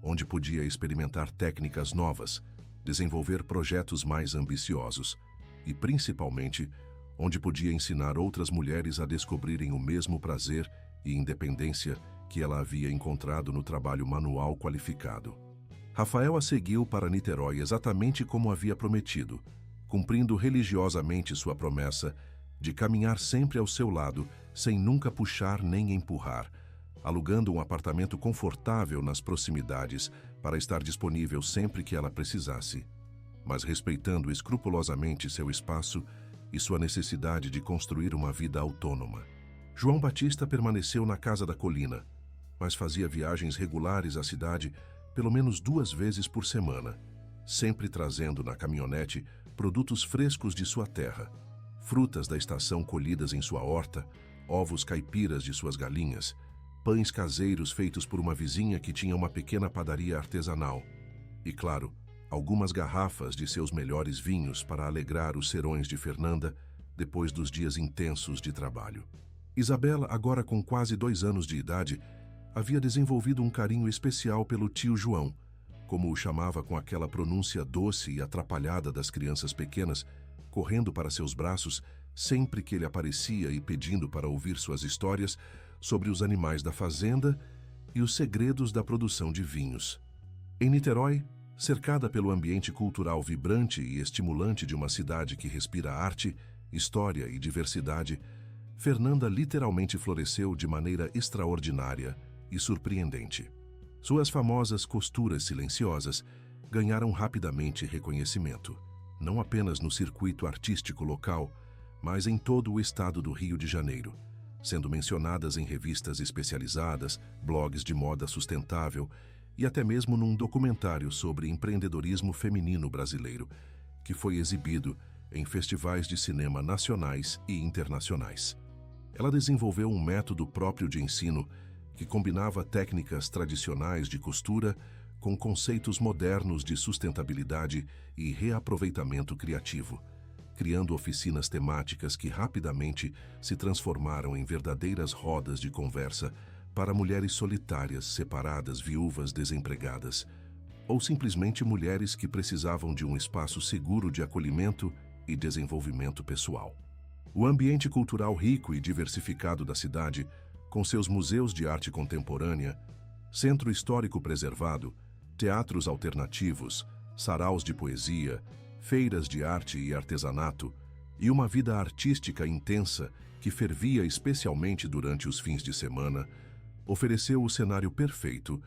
onde podia experimentar técnicas novas, desenvolver projetos mais ambiciosos e, principalmente, onde podia ensinar outras mulheres a descobrirem o mesmo prazer e independência que ela havia encontrado no trabalho manual qualificado. Rafael a seguiu para Niterói exatamente como havia prometido, cumprindo religiosamente sua promessa de caminhar sempre ao seu lado, sem nunca puxar nem empurrar, alugando um apartamento confortável nas proximidades para estar disponível sempre que ela precisasse, mas respeitando escrupulosamente seu espaço e sua necessidade de construir uma vida autônoma. João Batista permaneceu na Casa da Colina, mas fazia viagens regulares à cidade pelo menos 2 vezes por semana, sempre trazendo na caminhonete produtos frescos de sua terra, frutas da estação colhidas em sua horta, ovos caipiras de suas galinhas, pães caseiros feitos por uma vizinha que tinha uma pequena padaria artesanal e, claro, algumas garrafas de seus melhores vinhos para alegrar os serões de Fernanda depois dos dias intensos de trabalho. Isabela, agora com quase 2 anos de idade, havia desenvolvido um carinho especial pelo tio João, como o chamava com aquela pronúncia doce e atrapalhada das crianças pequenas, correndo para seus braços sempre que ele aparecia e pedindo para ouvir suas histórias sobre os animais da fazenda e os segredos da produção de vinhos. Em Niterói, cercada pelo ambiente cultural vibrante e estimulante de uma cidade que respira arte, história e diversidade, Fernanda literalmente floresceu de maneira extraordinária e surpreendente. Suas famosas costuras silenciosas ganharam rapidamente reconhecimento, não apenas no circuito artístico local, mas em todo o estado do Rio de Janeiro, sendo mencionadas em revistas especializadas, blogs de moda sustentável e até mesmo num documentário sobre empreendedorismo feminino brasileiro, que foi exibido em festivais de cinema nacionais e internacionais. Ela desenvolveu um método próprio de ensino que combinava técnicas tradicionais de costura com conceitos modernos de sustentabilidade e reaproveitamento criativo, criando oficinas temáticas que rapidamente se transformaram em verdadeiras rodas de conversa para mulheres solitárias, separadas, viúvas, desempregadas, ou simplesmente mulheres que precisavam de um espaço seguro de acolhimento e desenvolvimento pessoal. O ambiente cultural rico e diversificado da cidade, com seus museus de arte contemporânea, centro histórico preservado, teatros alternativos, saraus de poesia, feiras de arte e artesanato, e uma vida artística intensa que fervia especialmente durante os fins de semana, ofereceu o cenário perfeito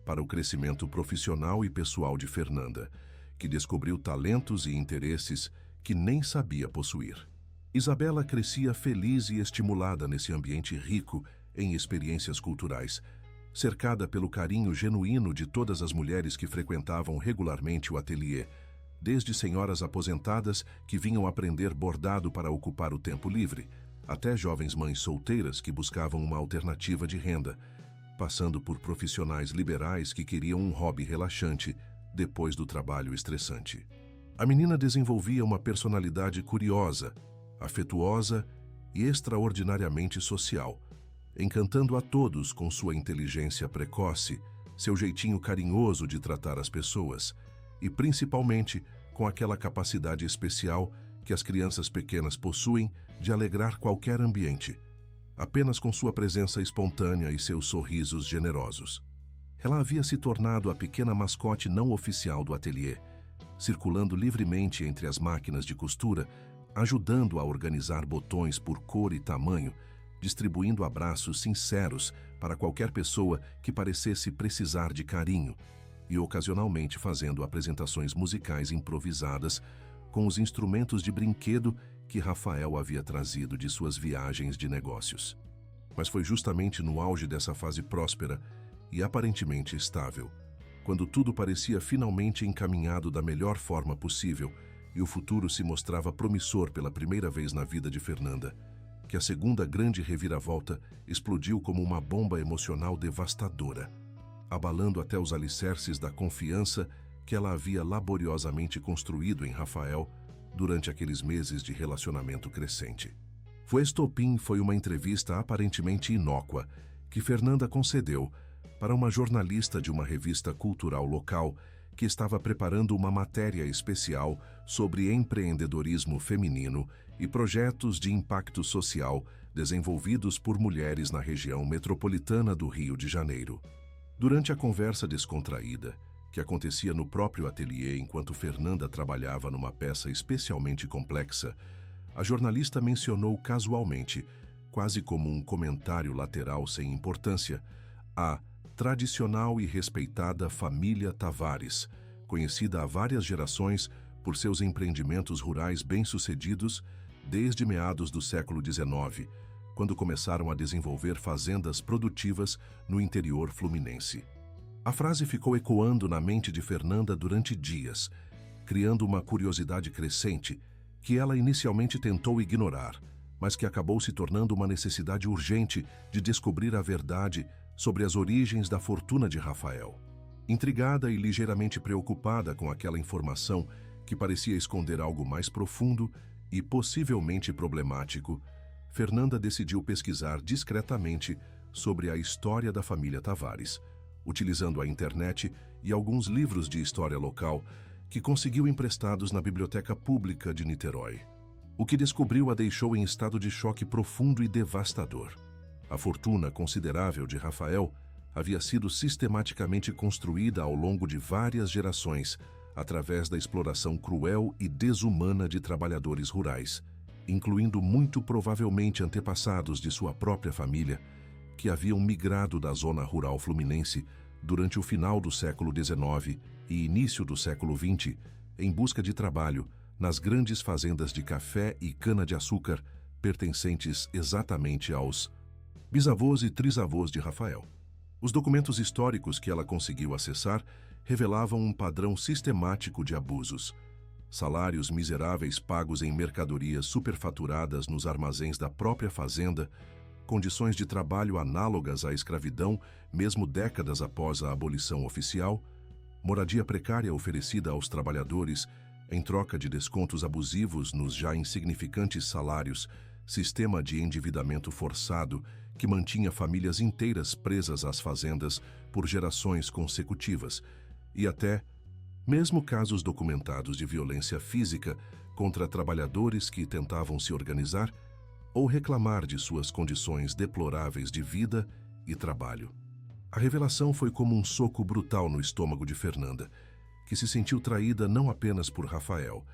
para o crescimento profissional e pessoal de Fernanda, que descobriu talentos e interesses que nem sabia possuir. Isabela crescia feliz e estimulada nesse ambiente rico em experiências culturais, cercada pelo carinho genuíno de todas as mulheres que frequentavam regularmente o ateliê, desde senhoras aposentadas que vinham aprender bordado para ocupar o tempo livre, até jovens mães solteiras que buscavam uma alternativa de renda, passando por profissionais liberais que queriam um hobby relaxante depois do trabalho estressante. A menina desenvolvia uma personalidade curiosa, afetuosa e extraordinariamente social, encantando a todos com sua inteligência precoce, seu jeitinho carinhoso de tratar as pessoas e, principalmente, com aquela capacidade especial que as crianças pequenas possuem de alegrar qualquer ambiente, apenas com sua presença espontânea e seus sorrisos generosos. Ela havia se tornado a pequena mascote não oficial do ateliê, circulando livremente entre as máquinas de costura, ajudando a organizar botões por cor e tamanho, distribuindo abraços sinceros para qualquer pessoa que parecesse precisar de carinho e ocasionalmente fazendo apresentações musicais improvisadas com os instrumentos de brinquedo que Rafael havia trazido de suas viagens de negócios. Mas foi justamente no auge dessa fase próspera e aparentemente estável, quando tudo parecia finalmente encaminhado da melhor forma possível e o futuro se mostrava promissor pela primeira vez na vida de Fernanda, que a segunda grande reviravolta explodiu como uma bomba emocional devastadora, abalando até os alicerces da confiança que ela havia laboriosamente construído em Rafael durante aqueles meses de relacionamento crescente. O estopim foi uma entrevista aparentemente inócua que Fernanda concedeu para uma jornalista de uma revista cultural local que estava preparando uma matéria especial sobre empreendedorismo feminino e projetos de impacto social desenvolvidos por mulheres na região metropolitana do Rio de Janeiro. Durante a conversa descontraída, que acontecia no próprio ateliê enquanto Fernanda trabalhava numa peça especialmente complexa, a jornalista mencionou casualmente, quase como um comentário lateral sem importância, a tradicional e respeitada família Tavares, conhecida há várias gerações por seus empreendimentos rurais bem-sucedidos desde meados do século XIX, quando começaram a desenvolver fazendas produtivas no interior fluminense. A frase ficou ecoando na mente de Fernanda durante dias, criando uma curiosidade crescente que ela inicialmente tentou ignorar, mas que acabou se tornando uma necessidade urgente de descobrir a verdade sobre as origens da fortuna de Rafael. Intrigada e ligeiramente preocupada com aquela informação que parecia esconder algo mais profundo e possivelmente problemático, Fernanda decidiu pesquisar discretamente sobre a história da família Tavares, utilizando a internet e alguns livros de história local que conseguiu emprestados na Biblioteca Pública de Niterói. O que descobriu a deixou em estado de choque profundo e devastador. A fortuna considerável de Rafael havia sido sistematicamente construída ao longo de várias gerações, através da exploração cruel e desumana de trabalhadores rurais, incluindo muito provavelmente antepassados de sua própria família, que haviam migrado da zona rural fluminense durante o final do século XIX e início do século XX, em busca de trabalho nas grandes fazendas de café e cana-de-açúcar pertencentes exatamente aos bisavôs e trisavôs de Rafael. Os documentos históricos que ela conseguiu acessar revelavam um padrão sistemático de abusos. Salários miseráveis pagos em mercadorias superfaturadas nos armazéns da própria fazenda, condições de trabalho análogas à escravidão, mesmo décadas após a abolição oficial, moradia precária oferecida aos trabalhadores em troca de descontos abusivos nos já insignificantes salários, sistema de endividamento forçado que mantinha famílias inteiras presas às fazendas por gerações consecutivas, e até mesmo casos documentados de violência física contra trabalhadores que tentavam se organizar ou reclamar de suas condições deploráveis de vida e trabalho. A revelação foi como um soco brutal no estômago de Fernanda, que se sentiu traída não apenas por Rafael,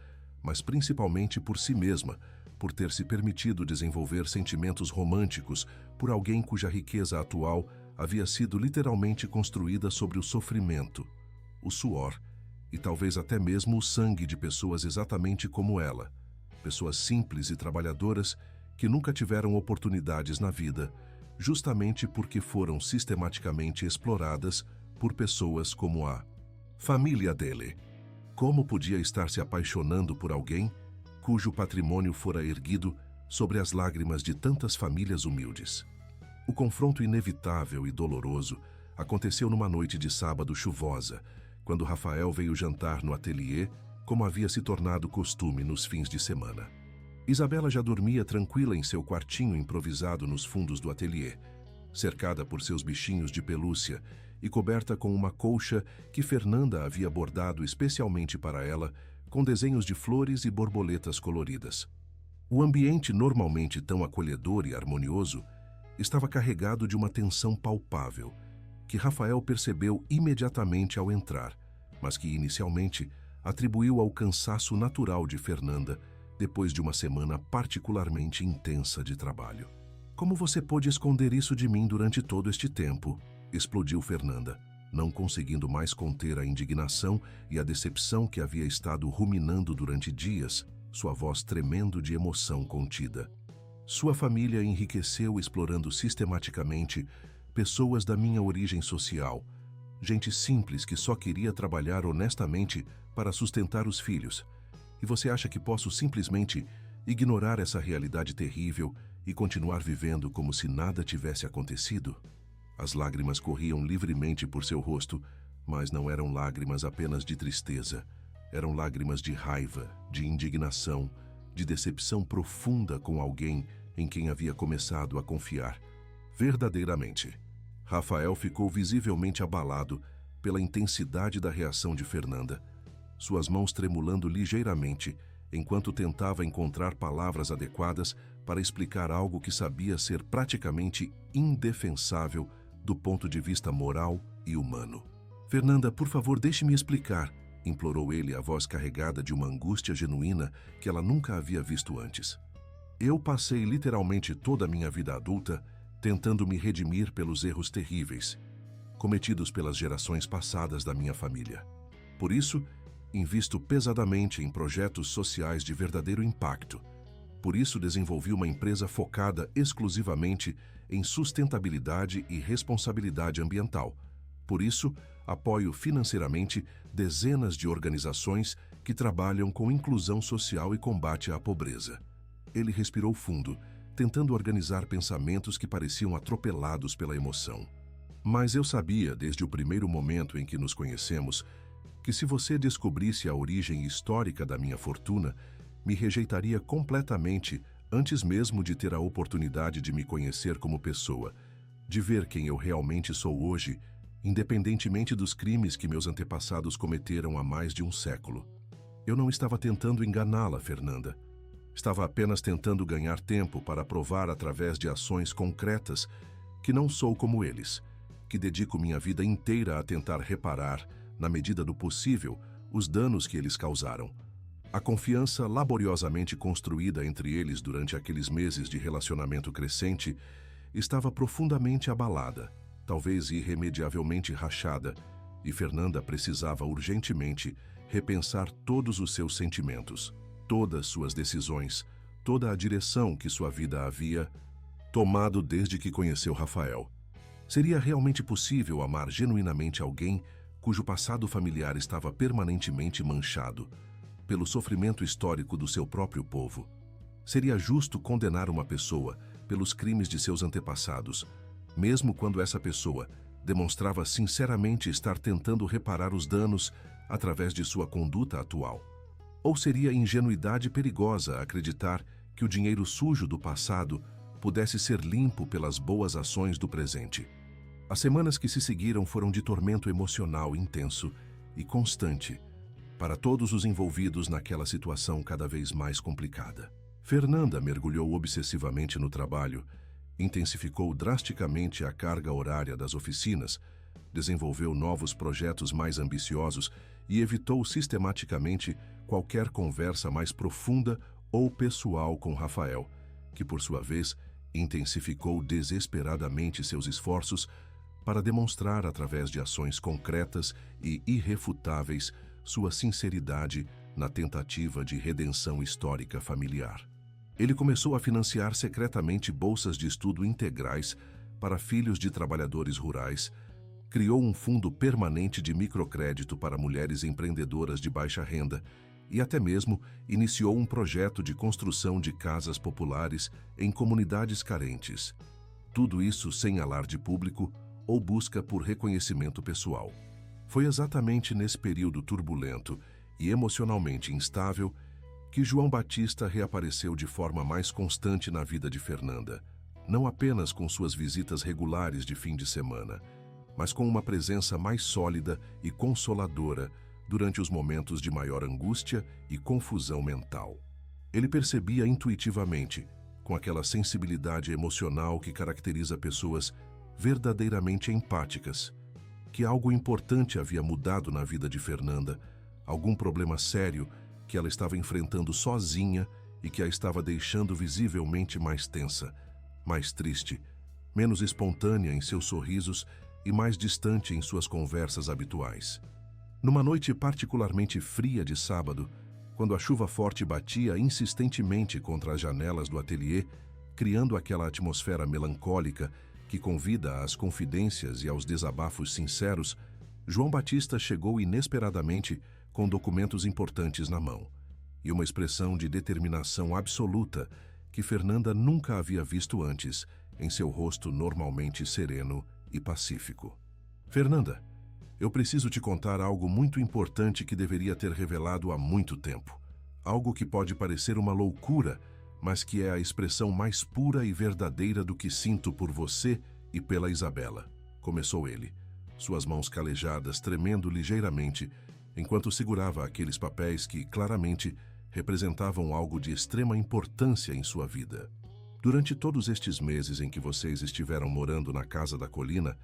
mas principalmente por si mesma, por ter se permitido desenvolver sentimentos românticos por alguém cuja riqueza atual havia sido literalmente construída sobre o sofrimento, o suor e talvez até mesmo o sangue de pessoas exatamente como ela, pessoas simples e trabalhadoras que nunca tiveram oportunidades na vida, justamente porque foram sistematicamente exploradas por pessoas como a família dele. Como podia estar se apaixonando por alguém cujo patrimônio fora erguido sobre as lágrimas de tantas famílias humildes? O confronto inevitável e doloroso aconteceu numa noite de sábado chuvosa, quando Rafael veio jantar no ateliê, como havia se tornado costume nos fins de semana. Isabela já dormia tranquila em seu quartinho improvisado nos fundos do ateliê, cercada por seus bichinhos de pelúcia e coberta com uma colcha que Fernanda havia bordado especialmente para ela, com desenhos de flores e borboletas coloridas. O ambiente, normalmente tão acolhedor e harmonioso, estava carregado de uma tensão palpável, que Rafael percebeu imediatamente ao entrar, mas que inicialmente atribuiu ao cansaço natural de Fernanda depois de uma semana particularmente intensa de trabalho. "Como você pôde esconder isso de mim durante todo este tempo?", explodiu Fernanda, não conseguindo mais conter a indignação e a decepção que havia estado ruminando durante dias, sua voz tremendo de emoção contida. "Sua família enriqueceu explorando sistematicamente pessoas da minha origem social, gente simples que só queria trabalhar honestamente para sustentar os filhos. E você acha que posso simplesmente ignorar essa realidade terrível e continuar vivendo como se nada tivesse acontecido?" As lágrimas corriam livremente por seu rosto, mas não eram lágrimas apenas de tristeza. Eram lágrimas de raiva, de indignação, de decepção profunda com alguém em quem havia começado a confiar. Verdadeiramente. Rafael ficou visivelmente abalado pela intensidade da reação de Fernanda, suas mãos tremulando ligeiramente, enquanto tentava encontrar palavras adequadas para explicar algo que sabia ser praticamente indefensável do ponto de vista moral e humano. "Fernanda, por favor, deixe-me explicar", implorou ele, a voz carregada de uma angústia genuína que ela nunca havia visto antes. "Eu passei literalmente toda a minha vida adulta tentando me redimir pelos erros terríveis cometidos pelas gerações passadas da minha família. Por isso, invisto pesadamente em projetos sociais de verdadeiro impacto, Por isso, desenvolvi uma empresa focada exclusivamente em sustentabilidade e responsabilidade ambiental. Por isso, apoio financeiramente dezenas de organizações que trabalham com inclusão social e combate à pobreza. Ele respirou fundo, tentando organizar pensamentos que pareciam atropelados pela emoção. Mas eu sabia, desde o primeiro momento em que nos conhecemos, que se você descobrisse a origem histórica da minha fortuna, me rejeitaria completamente antes mesmo de ter a oportunidade de me conhecer como pessoa, de ver quem eu realmente sou hoje, independentemente dos crimes que meus antepassados cometeram há mais de um século. Eu não estava tentando enganá-la, Fernanda. Estava apenas tentando ganhar tempo para provar através de ações concretas que não sou como eles, que dedico minha vida inteira a tentar reparar, na medida do possível, os danos que eles causaram. A confiança laboriosamente construída entre eles durante aqueles meses de relacionamento crescente estava profundamente abalada, talvez irremediavelmente rachada, e Fernanda precisava urgentemente repensar todos os seus sentimentos, todas suas decisões, toda a direção que sua vida havia tomado desde que conheceu Rafael. Seria realmente possível amar genuinamente alguém cujo passado familiar estava permanentemente manchado pelo sofrimento histórico do seu próprio povo? Seria justo condenar uma pessoa pelos crimes de seus antepassados, mesmo quando essa pessoa demonstrava sinceramente estar tentando reparar os danos através de sua conduta atual? Ou seria ingenuidade perigosa acreditar que o dinheiro sujo do passado pudesse ser limpo pelas boas ações do presente? As semanas que se seguiram foram de tormento emocional intenso e constante para todos os envolvidos naquela situação cada vez mais complicada. Fernanda mergulhou obsessivamente no trabalho, intensificou drasticamente a carga horária das oficinas, desenvolveu novos projetos mais ambiciosos e evitou sistematicamente qualquer conversa mais profunda ou pessoal com Rafael, que, por sua vez, intensificou desesperadamente seus esforços para demonstrar, através de ações concretas e irrefutáveis, sua sinceridade na tentativa de redenção histórica familiar. Ele começou a financiar secretamente bolsas de estudo integrais para filhos de trabalhadores rurais, criou um fundo permanente de microcrédito para mulheres empreendedoras de baixa renda e até mesmo iniciou um projeto de construção de casas populares em comunidades carentes. Tudo isso sem alarde público ou busca por reconhecimento pessoal. Foi exatamente nesse período turbulento e emocionalmente instável que João Batista reapareceu de forma mais constante na vida de Fernanda, não apenas com suas visitas regulares de fim de semana, mas com uma presença mais sólida e consoladora durante os momentos de maior angústia e confusão mental. Ele percebia intuitivamente, com aquela sensibilidade emocional que caracteriza pessoas verdadeiramente empáticas, que algo importante havia mudado na vida de Fernanda, algum problema sério que ela estava enfrentando sozinha e que a estava deixando visivelmente mais tensa, mais triste, menos espontânea em seus sorrisos e mais distante em suas conversas habituais. Numa noite particularmente fria de sábado, quando a chuva forte batia insistentemente contra as janelas do ateliê, criando aquela atmosfera melancólica que convida às confidências e aos desabafos sinceros, João Batista chegou inesperadamente com documentos importantes na mão e uma expressão de determinação absoluta que Fernanda nunca havia visto antes em seu rosto normalmente sereno e pacífico. Fernanda, eu preciso te contar algo muito importante que deveria ter revelado há muito tempo. Algo que pode parecer uma loucura, mas que é a expressão mais pura e verdadeira do que sinto por você e pela Isabela, começou ele, suas mãos calejadas tremendo ligeiramente, enquanto segurava aqueles papéis que, claramente, representavam algo de extrema importância em sua vida. Durante todos estes meses em que vocês estiveram morando na casa da colina,